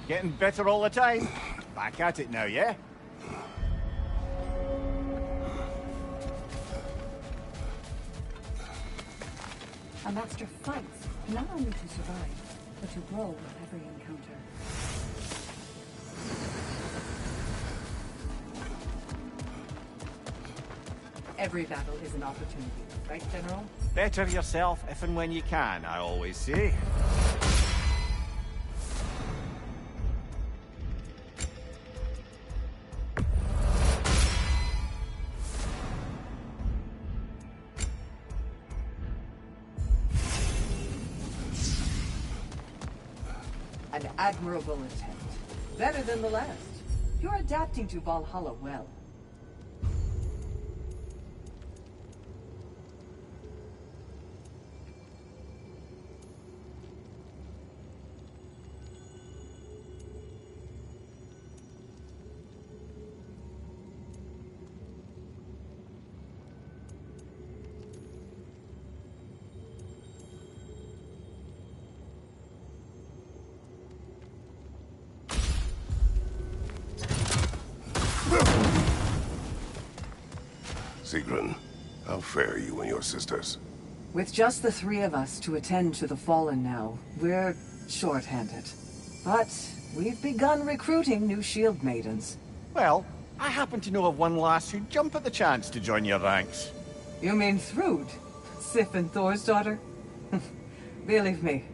Speaker 2: Getting better all the time. Back at it now, yeah?
Speaker 5: A master fights not only to survive, but to grow with every encounter.
Speaker 7: Every battle is an opportunity, right, General?
Speaker 2: Better yourself if and when you can, I always say.
Speaker 7: An admirable attempt. Better than the last. You're adapting to Valhalla well.
Speaker 1: Sigrun, how fare you and your sisters?
Speaker 7: With just the three of us to attend to the fallen now, we're short-handed. But we've begun recruiting new shield maidens.
Speaker 2: Well, I happen to know of one lass who'd jump at the chance to join your ranks.
Speaker 7: You mean Thrud? Sif and Thor's daughter? Believe me,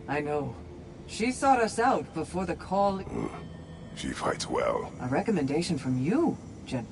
Speaker 7: I know. She sought us out before the call...
Speaker 1: She fights well.
Speaker 7: A recommendation from you, Gen...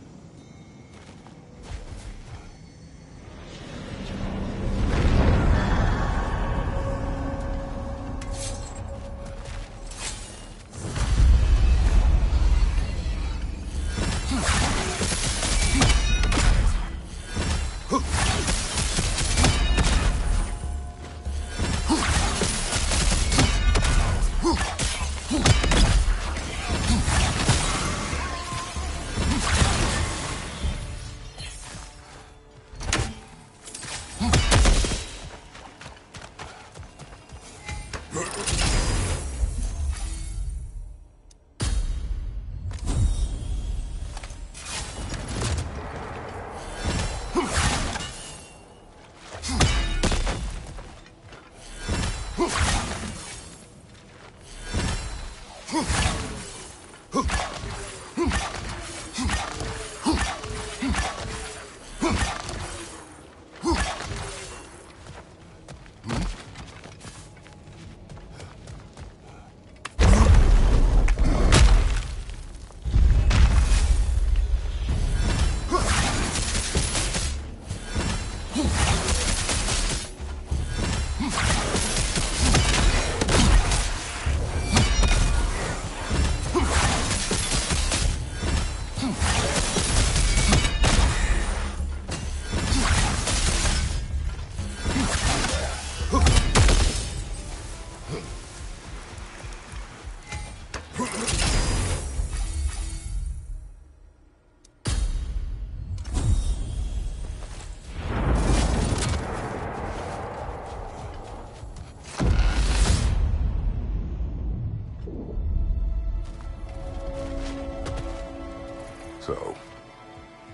Speaker 1: So,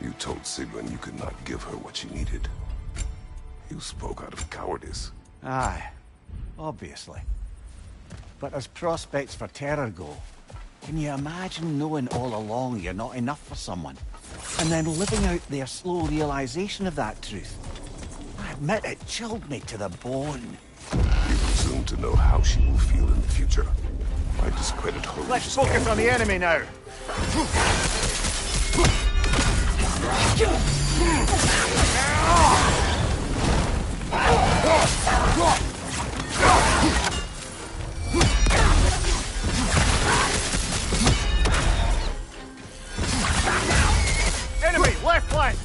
Speaker 1: you told Sigrun you could not give her what she needed. You spoke out of cowardice.
Speaker 2: Aye, obviously. But as prospects for terror go, can you imagine knowing all along you're not enough for someone? And then living out their slow realization of that truth? I admit it chilled me to the bone.
Speaker 1: You presume to know how she will feel in the future. I discredit her.
Speaker 2: Let's focus on the enemy now. Enemy, left flank!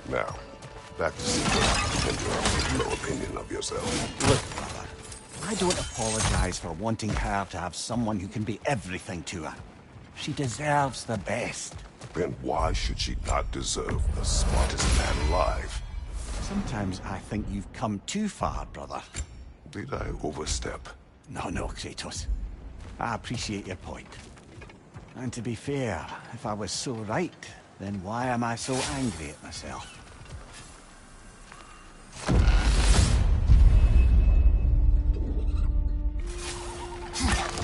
Speaker 1: Now, back to Sigrun and your low opinion of yourself.
Speaker 2: Look, brother, I don't apologize for wanting her to have someone who can be everything to her. She deserves the best.
Speaker 1: Then why should she not deserve the smartest man alive?
Speaker 2: Sometimes I think you've come too far, brother.
Speaker 1: Did I overstep?
Speaker 2: No, Kratos. I appreciate your point. And to be fair, if I was so right, then why am I so angry at myself?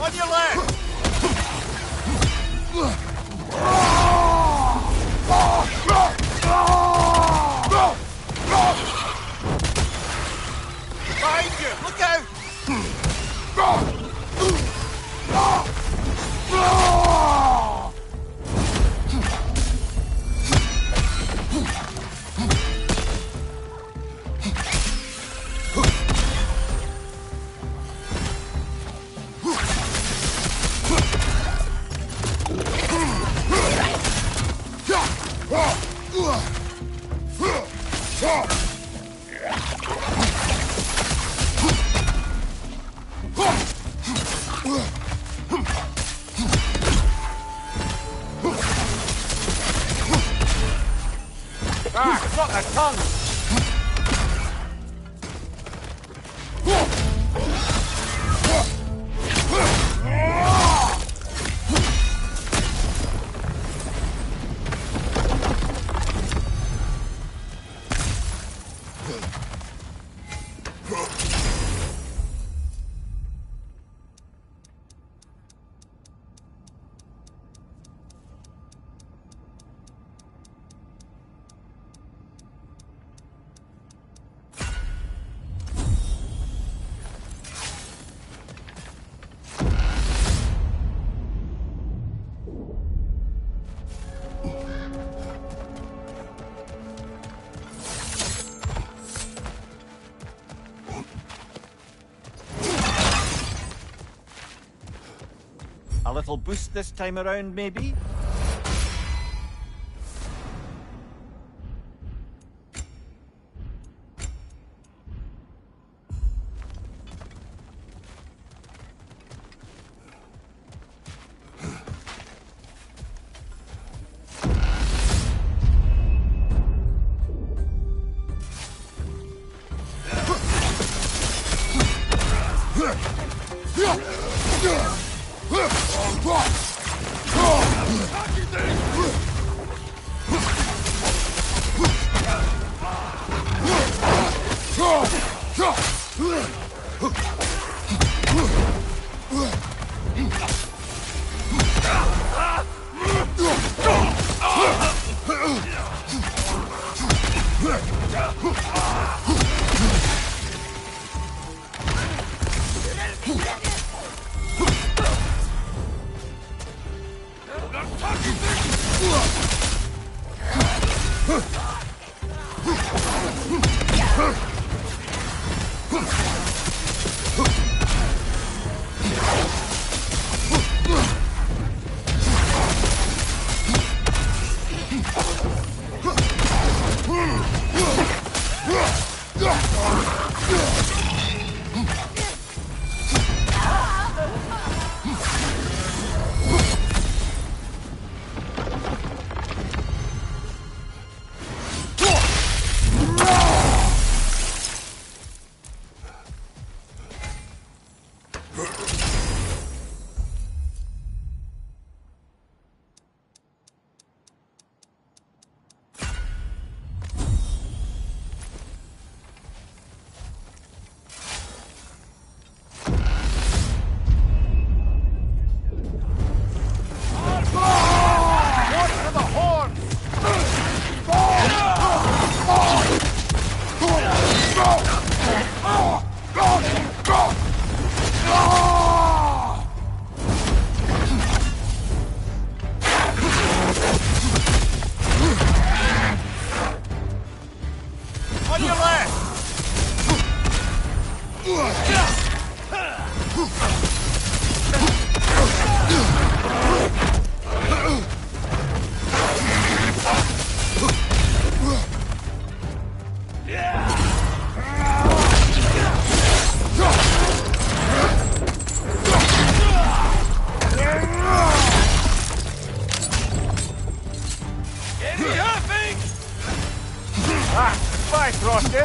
Speaker 2: On your left! Behind you! Look out! Got a tongue! A little boost this time around, maybe?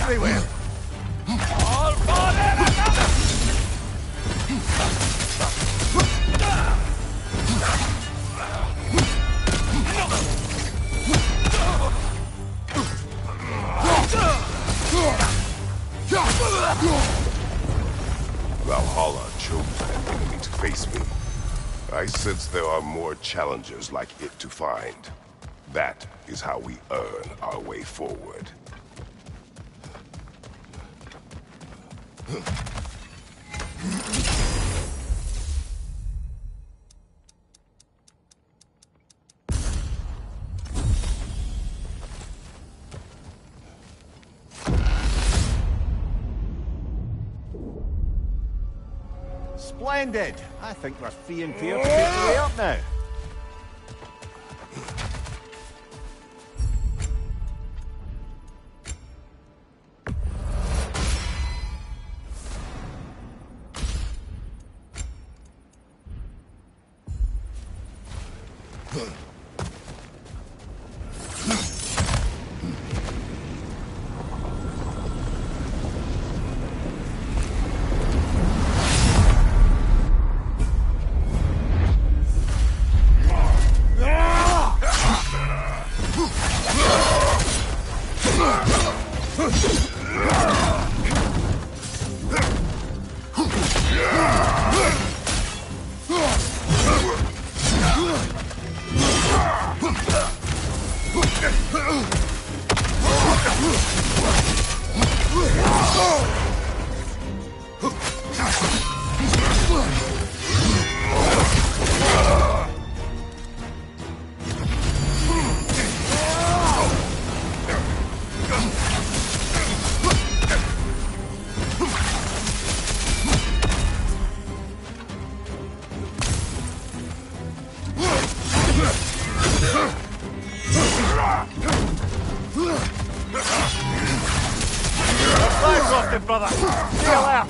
Speaker 2: everywhere!
Speaker 6: All for
Speaker 1: Valhalla chose an enemy to face me. I sense there are more challengers like it to find. That is how we earn our way forward.
Speaker 2: Splendid! I think we're free and fair to take the way up now.
Speaker 6: Flags off it, brother! Deal out!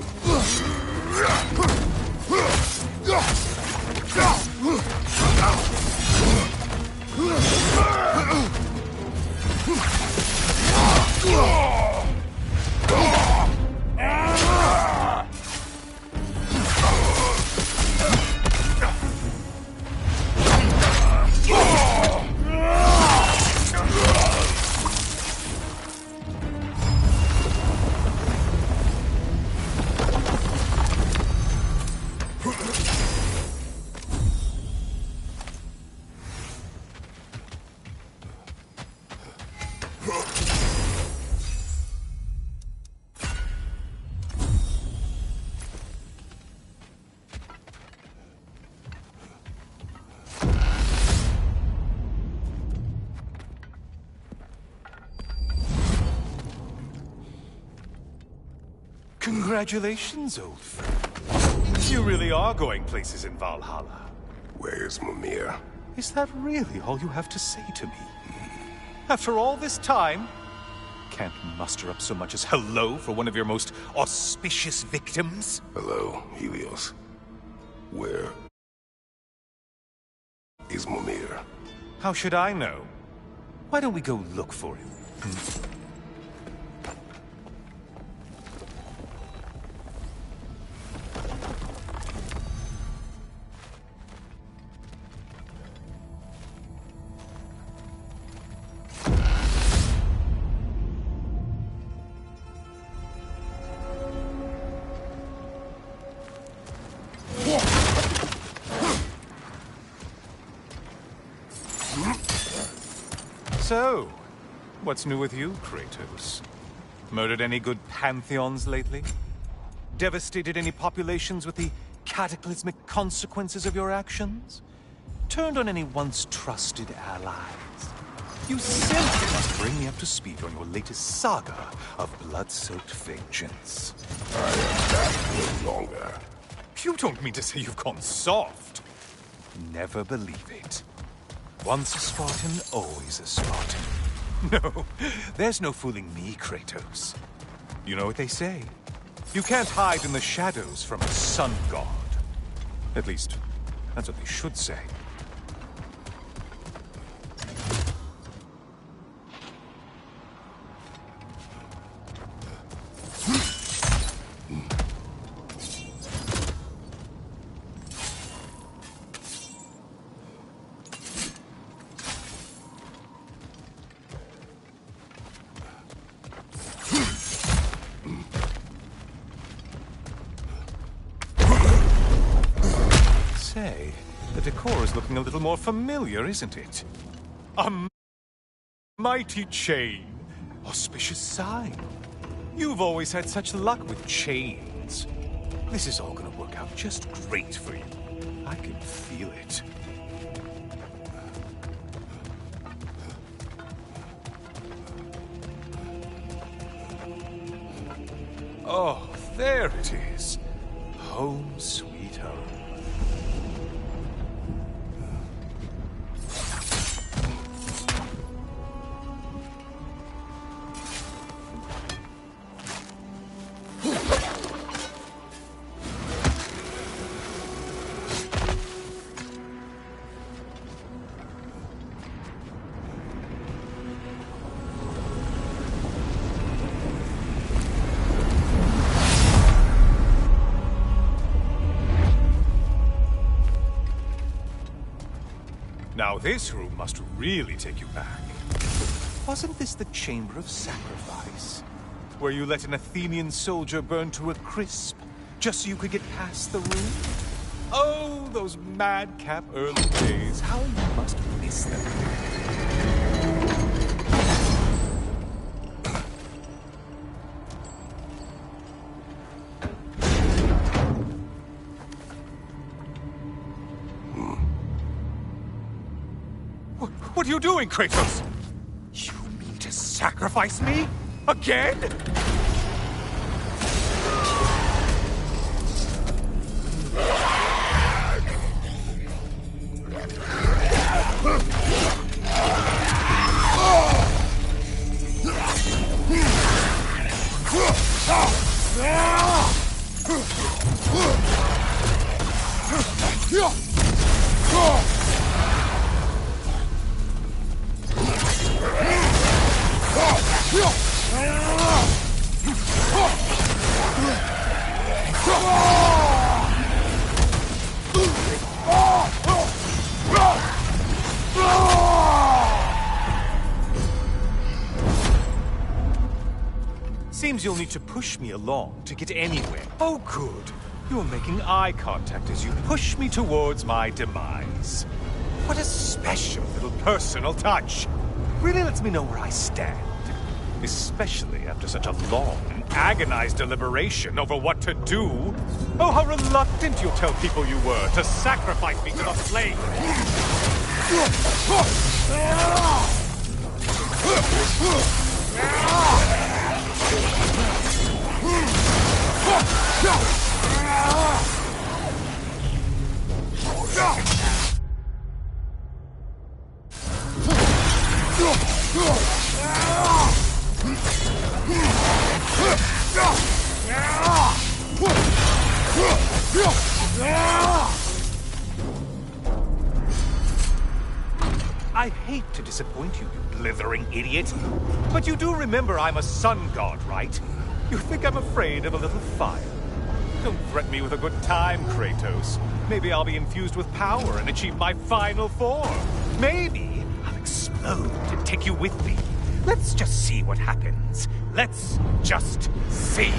Speaker 6: Congratulations, old friend. You really are going places in Valhalla.
Speaker 1: Where's Mimir?
Speaker 6: Is that really all you have to say to me? After all this time, can't muster up so much as hello for one of your most auspicious victims?
Speaker 1: Hello, Helios. Where is Mimir?
Speaker 6: How should I know? Why don't we go look for him? So, what's new with you, Kratos? Murdered any good pantheons lately? Devastated any populations with the cataclysmic consequences of your actions? Turned on any once trusted allies? You simply must bring me up to speed on your latest saga of blood-soaked vengeance.
Speaker 1: I am that no longer.
Speaker 6: You don't mean to say you've gone soft? Never believe it. Once a Spartan, always a Spartan. No, there's no fooling me, Kratos. You know what they say? You can't hide in the shadows from a sun god. At least, that's what they should say. say, the decor is looking a little more familiar, isn't it? A mighty chain. Auspicious sign. You've always had such luck with chains. This is all gonna work out just great for you. I can feel it. Oh, there it is. Home sweet home. Now this room must really take you back. Wasn't this the Chamber of Sacrifice? Where you let an Athenian soldier burn to a crisp, just so you could get past the room? Oh, those madcap early days. How you must miss them. What are you doing, Kratos? You mean to sacrifice me? Again? Seems you'll need to push me along to get anywhere. Oh, good. You're making eye contact as you push me towards my demise. What a special little personal touch. Really lets me know where I stand. Especially after such a long and agonized deliberation over what to do. Oh, how reluctant you'll tell people you were to sacrifice me to the flames. I hate to disappoint you, you blithering idiot. But you do remember I'm a sun god, right? You think I'm afraid of a little fire? Don't threaten me with a good time, Kratos. Maybe I'll be infused with power and achieve my final form. Maybe I'll explode and take you with me. Let's just see what happens. Let's just see.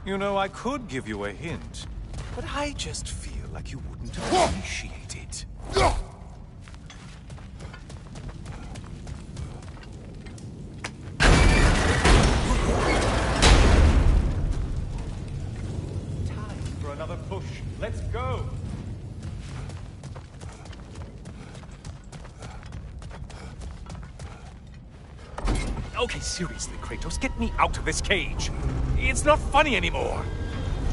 Speaker 6: You know, I could give you a hint, but I just feel like you wouldn't appreciate it. Time for another push. Let's go! Okay, seriously, Kratos, get me out of this cage. It's not funny anymore.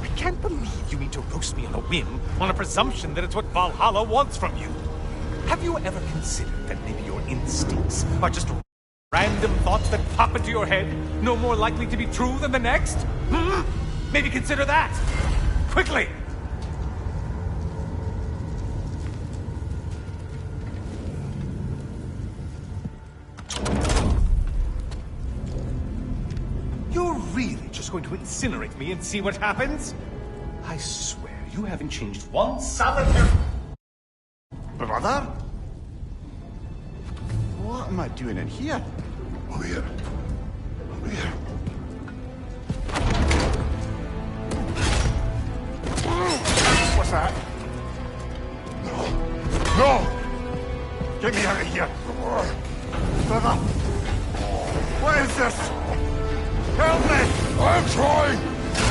Speaker 6: I can't believe you mean to roast me on a whim, on a presumption that it's what Valhalla wants from you. Have you ever considered that maybe your instincts are just random thoughts that pop into your head, no more likely to be true than the next? Hmm? Maybe consider that. Quickly! You're really just going to incinerate me and see what happens? I swear, you haven't changed one solitary...
Speaker 2: Brother? What am I doing in here?
Speaker 1: Over here. Over here.
Speaker 2: What's that?
Speaker 1: No! No!
Speaker 2: Get me out of here! Brother! What is this? Help me!
Speaker 1: I'm trying!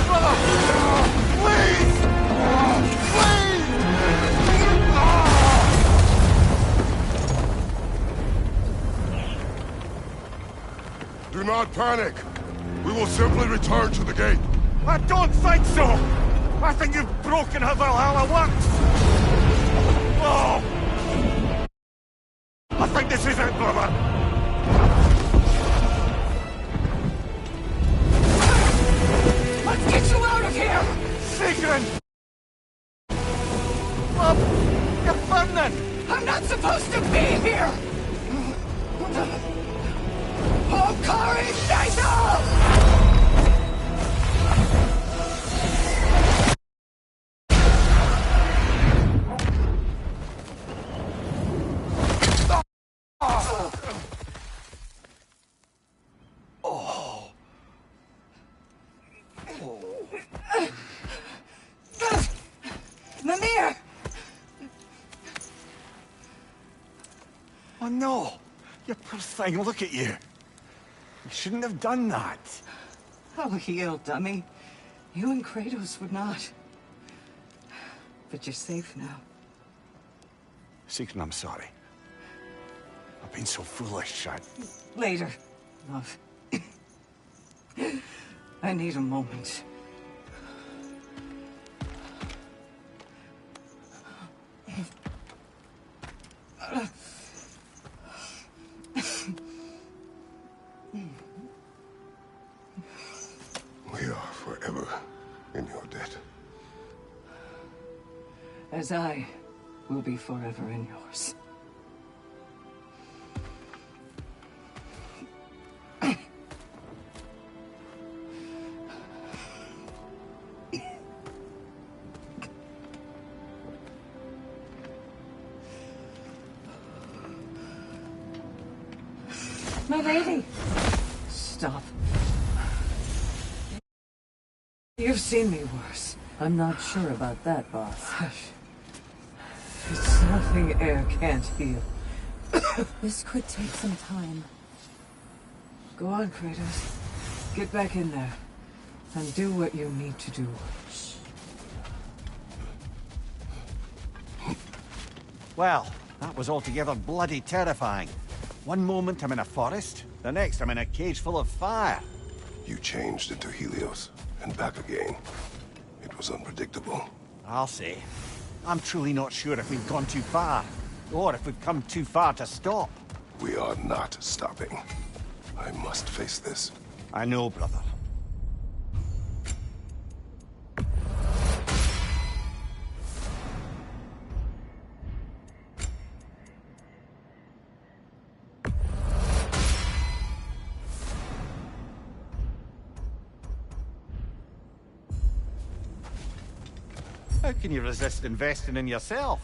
Speaker 2: Brother! Please! Please!
Speaker 1: Do not panic! We will simply return to the gate.
Speaker 2: I don't think so! I think you've broken how Valhalla works! No! I think this is it, brother!
Speaker 7: Let's get you out of here!
Speaker 2: Sigrun! Bob! You're burning!
Speaker 7: I'm not supposed to be here! Hokari Naito! Mimir!
Speaker 2: Oh no! You poor thing, look at you! You shouldn't have done that.
Speaker 7: Oh, heal, dummy. You and Kratos would not. But you're safe now.
Speaker 2: Sigrun, I'm sorry. I've been so foolish,
Speaker 7: Later, love. I need a moment.
Speaker 1: We are forever in your debt.
Speaker 7: As I will be forever in yours. My lady! Stop. You've seen me worse.
Speaker 4: I'm not sure about that, boss.
Speaker 7: Hush. It's nothing air can't heal.
Speaker 5: This could take some time.
Speaker 7: Go on, Kratos. Get back in there. And do what you need to do.
Speaker 2: Well, that was altogether bloody terrifying. One moment I'm in a forest, the next I'm in a cage full of fire.
Speaker 1: You changed into Helios, and back again. It was unpredictable.
Speaker 2: I'll say. I'm truly not sure if we've gone too far, or if we've come too far to stop.
Speaker 1: We are not stopping. I must face this.
Speaker 2: I know, brother. How can you resist investing in yourself?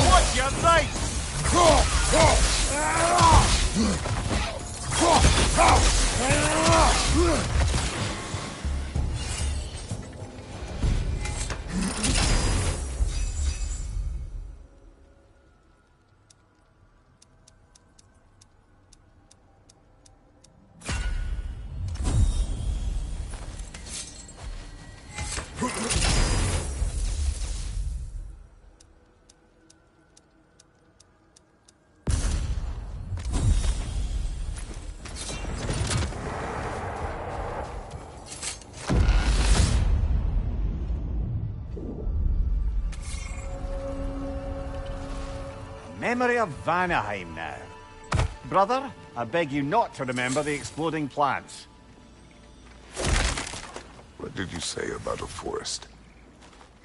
Speaker 6: Watch your mate!
Speaker 2: Memory of Vanaheim now. Brother, I beg you not to remember the exploding plants.
Speaker 1: What did you say about a forest?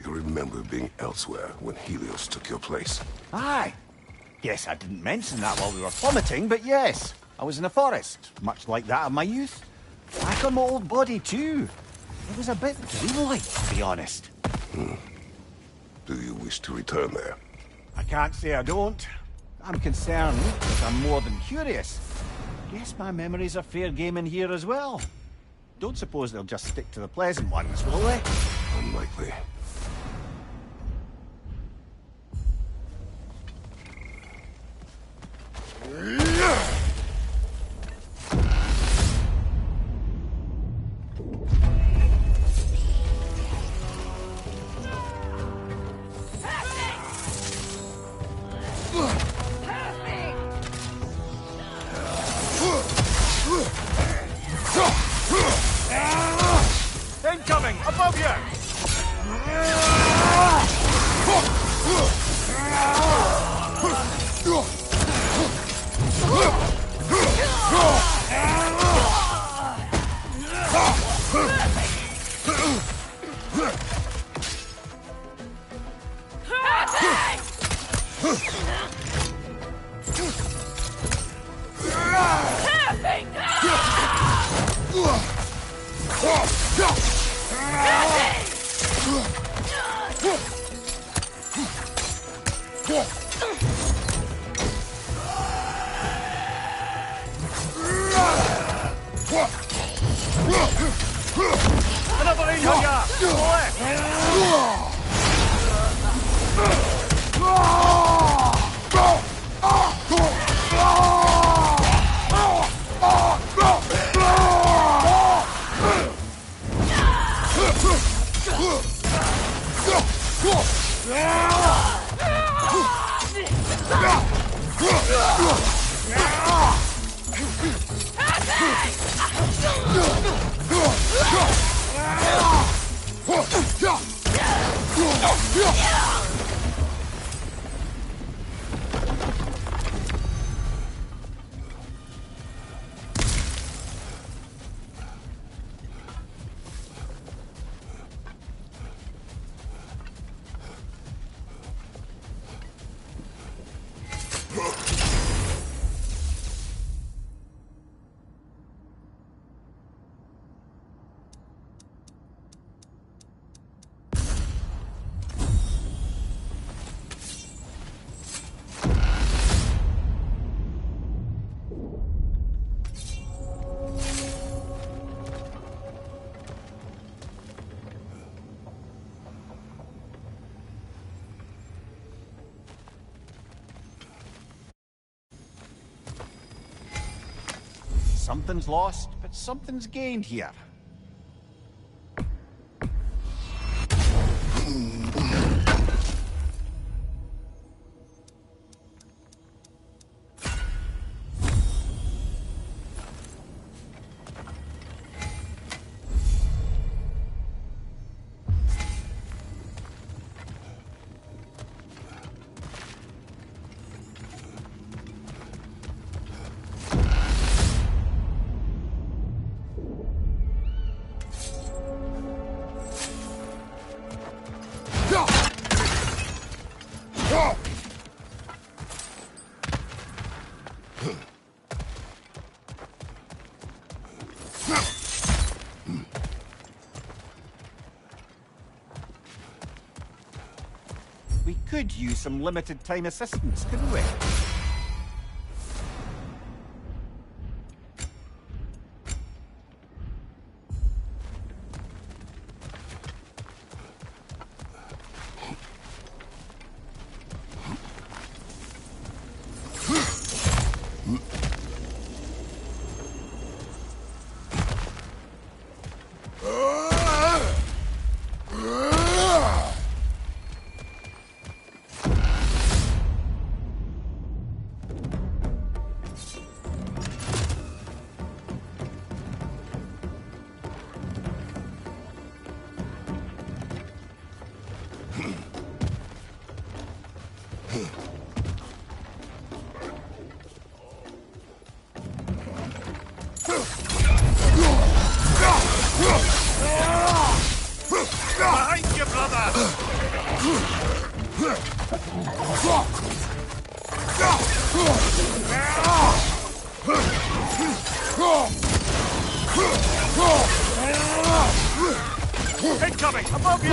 Speaker 1: You remember being elsewhere when Helios took your place?
Speaker 2: Aye. Yes, I didn't mention that while we were plummeting, but yes. I was in a forest, much like that of my youth. Back on my old body, too. It was a bit dreamlike, to be honest.
Speaker 1: Do you wish to return there?
Speaker 2: I can't say I don't. I'm concerned, but I'm more than curious. Guess my memories are fair game in here as well. Don't suppose they'll just stick to the pleasant ones, will they?
Speaker 1: Unlikely.
Speaker 6: Incoming! Above you! Another in here! Left!
Speaker 2: Something's lost, but something's gained here. We could use some limited time assistance, couldn't we?
Speaker 6: Behind you, brother! Incoming! Above you!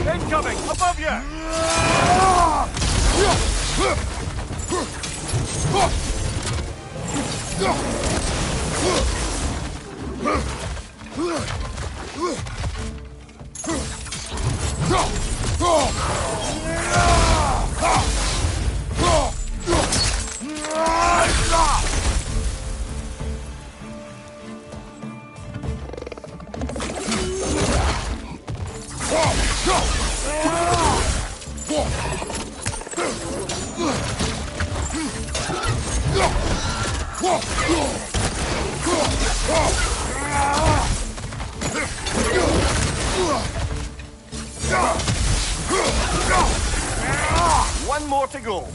Speaker 6: Incoming! Above you!
Speaker 2: One more to go.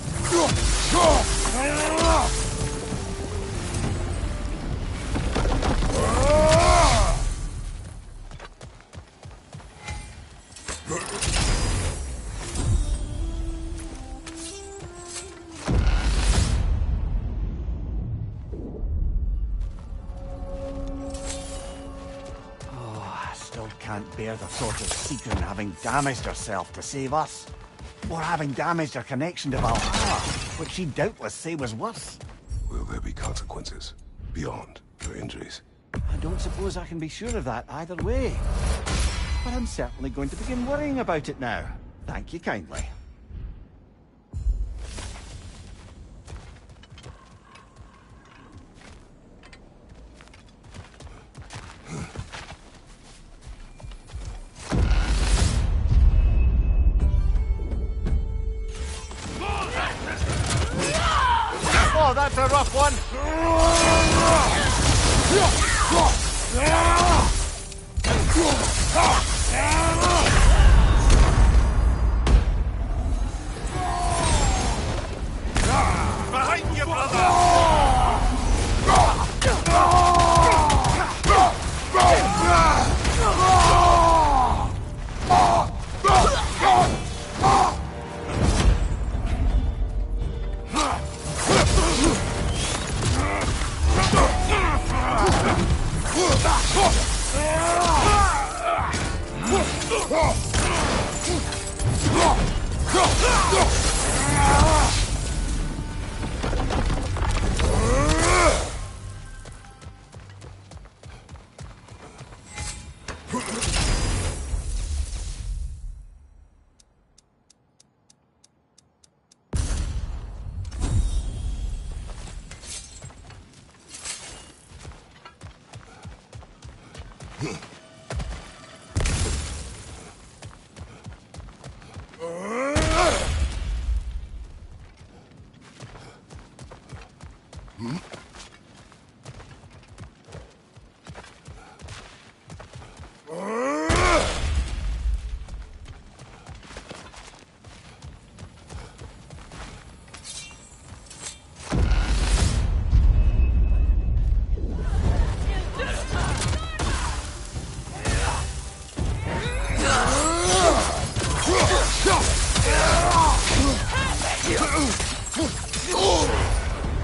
Speaker 2: I still can't bear the thought of Seeker having damaged herself to save us. Or having damaged her connection to Valhalla, which she'd doubtless say was worse.
Speaker 1: Will there be consequences beyond her injuries?
Speaker 2: I don't suppose I can be sure of that either way. But I'm certainly going to begin worrying about it now. Thank you kindly. Oh, that's a rough one.
Speaker 6: Behind you, brother!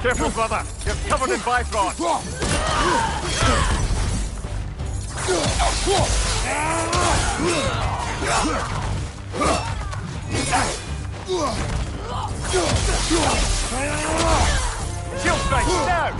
Speaker 6: Careful, brother. You're covered in Bifrost. Shield strike, now!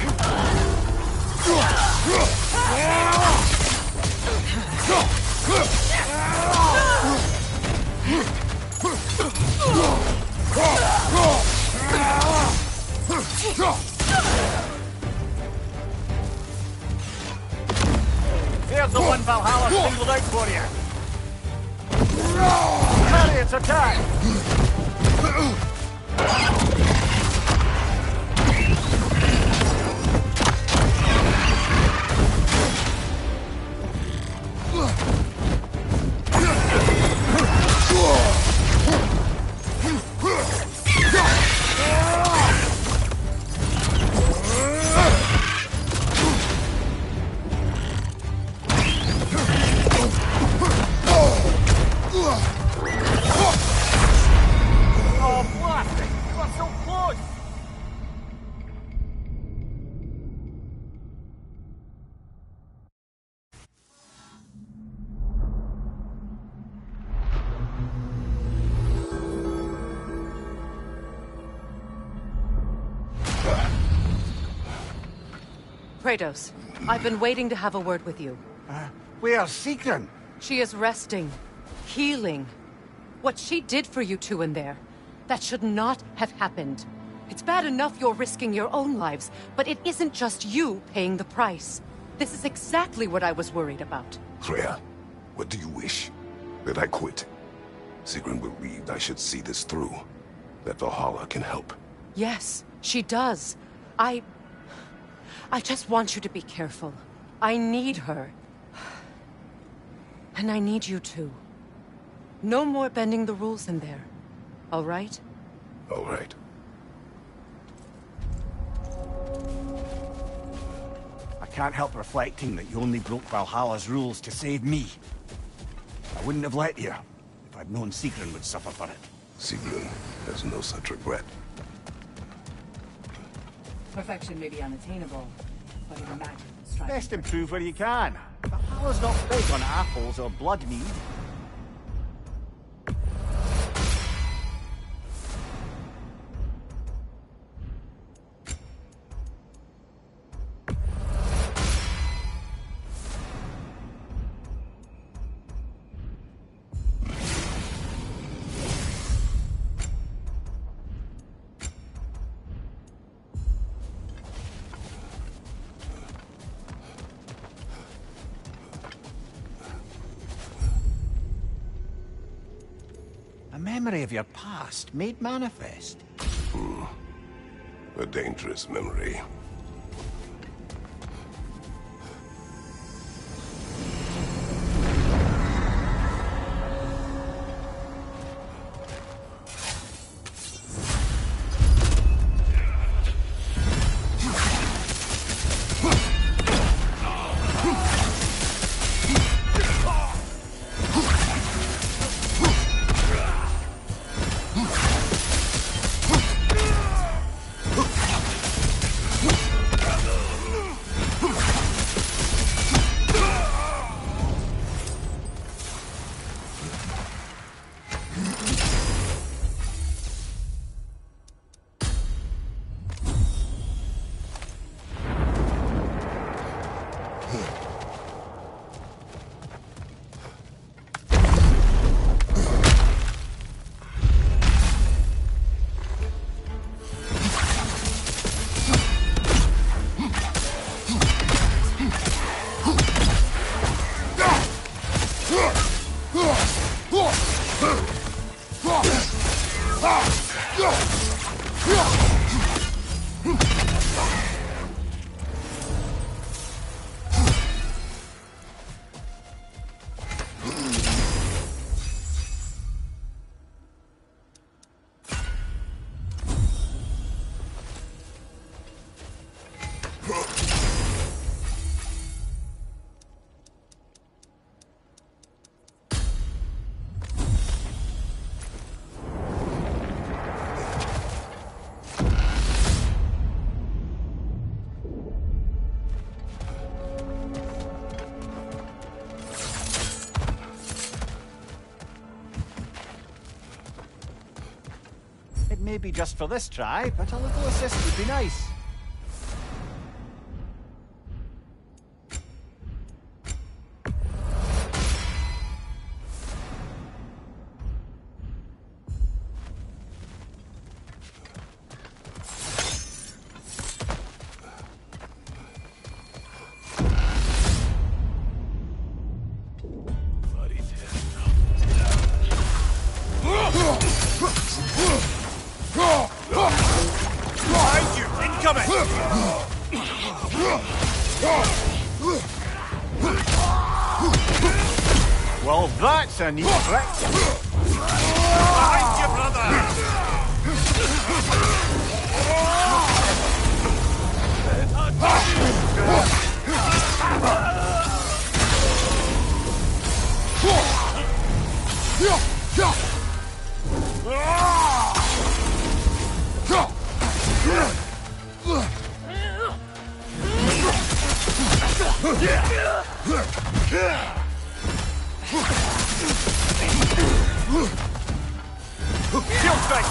Speaker 6: Here's the one Valhalla singled out for you. Parry its attack!
Speaker 3: Kratos, I've been waiting to have a word with you.
Speaker 2: Where's Sigrun?
Speaker 3: She is resting, healing. What she did for you two in there, that should not have happened. It's bad enough you're risking your own lives, but it isn't just you paying the price. This is exactly what I was worried about.
Speaker 1: Freya, what do you wish? That I quit? Sigrun believed I should see this through. That Valhalla can help.
Speaker 3: Yes, she does. I just want you to be careful. I need her. And I need you too. No more bending the rules in there. All right?
Speaker 1: All right.
Speaker 2: I can't help reflecting that you only broke Valhalla's rules to save me. I wouldn't have let you, if I'd known Sigrun would suffer for it.
Speaker 1: Sigrun has no such regret.
Speaker 4: Perfection may be unattainable, but imagine striving.
Speaker 2: Best improve where you can. Valhalla's not big on apples or blood mead. A memory of your past made manifest.
Speaker 1: A dangerous memory.
Speaker 2: maybe just for this try, but a little assist would be nice. Well, that's a neat trick.
Speaker 6: Behind you, brother! Shield strike,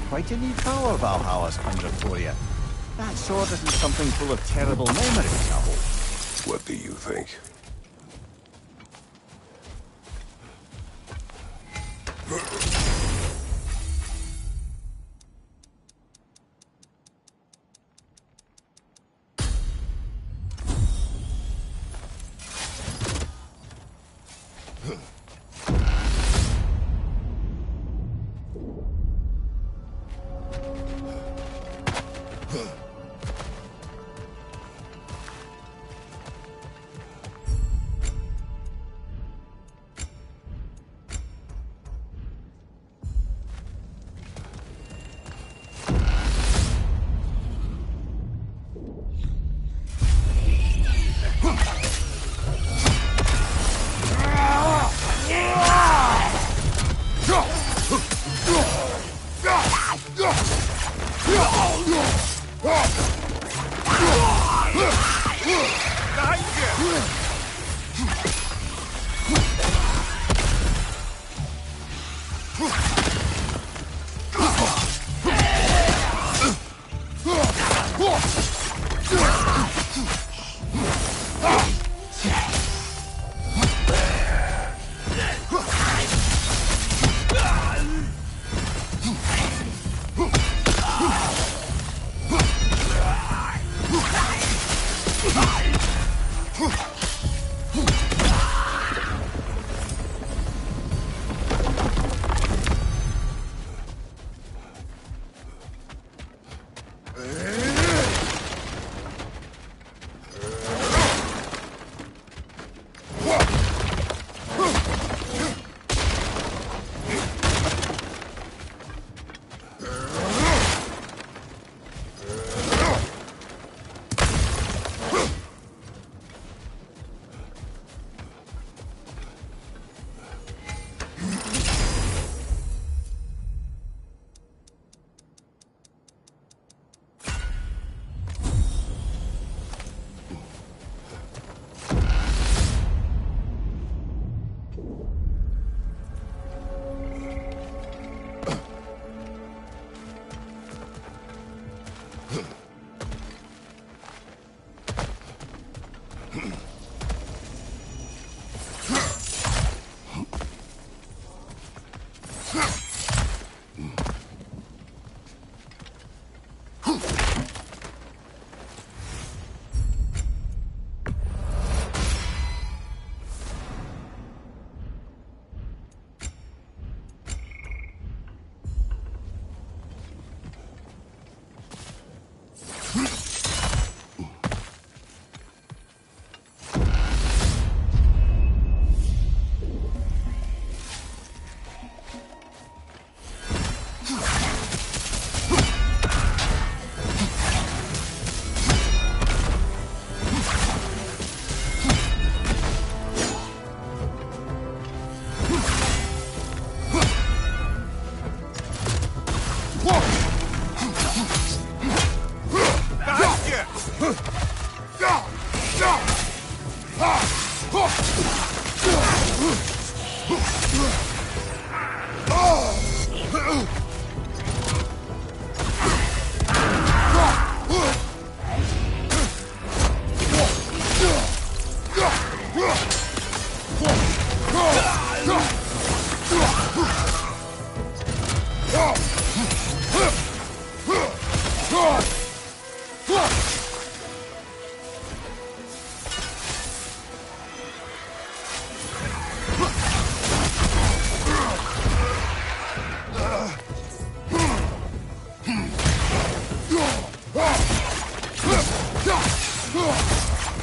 Speaker 2: Quite a neat power Valhalla's conjured for you. That sword isn't something full of terrible memories, I hope.
Speaker 1: What do you think?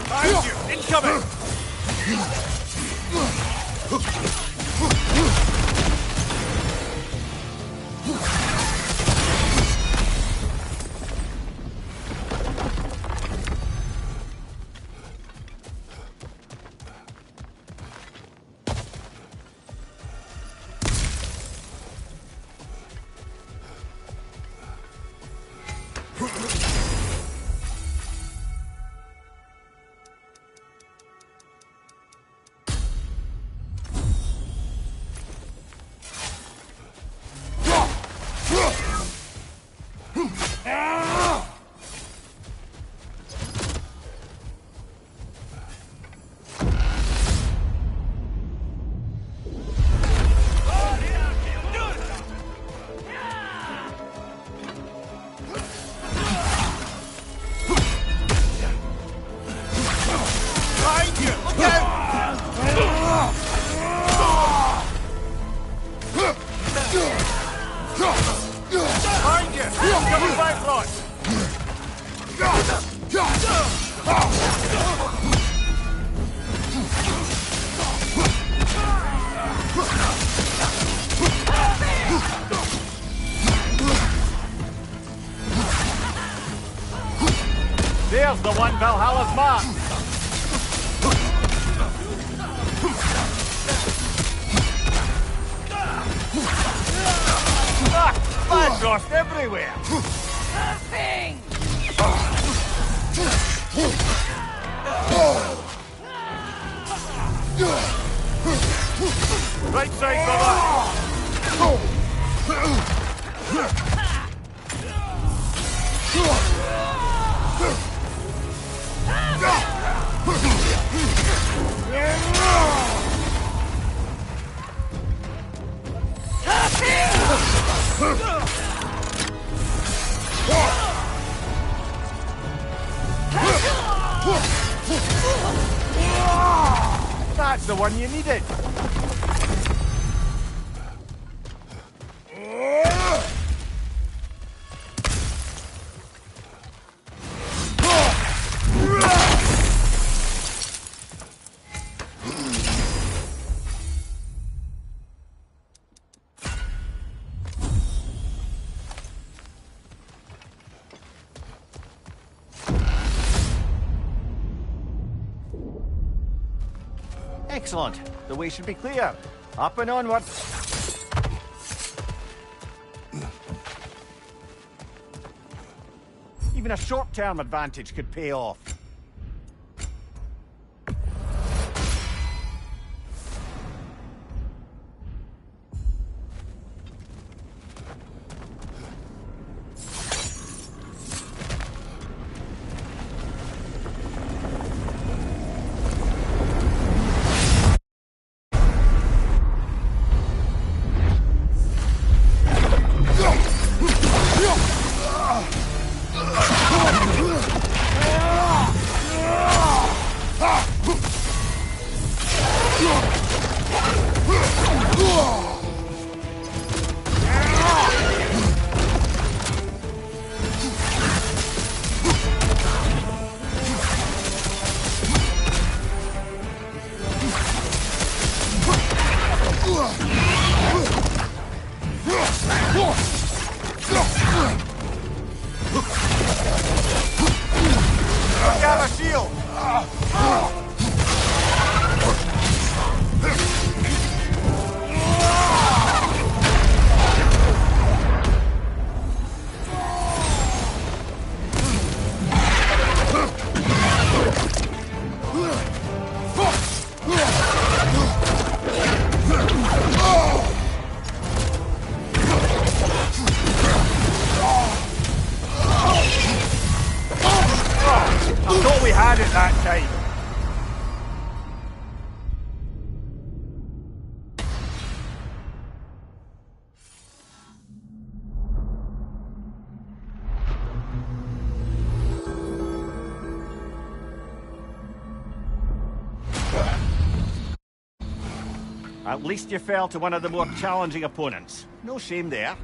Speaker 6: Behind you! Incoming!
Speaker 2: There's the one Valhalla's marked. Blood dust everywhere. Nothing. Right side, brother. That's the one you needed. Excellent. The way should be clear. Up and onward. Even a short-term advantage could pay off. Got a shield! I thought we had it that time. At least you fell to one of the more challenging opponents. No shame there.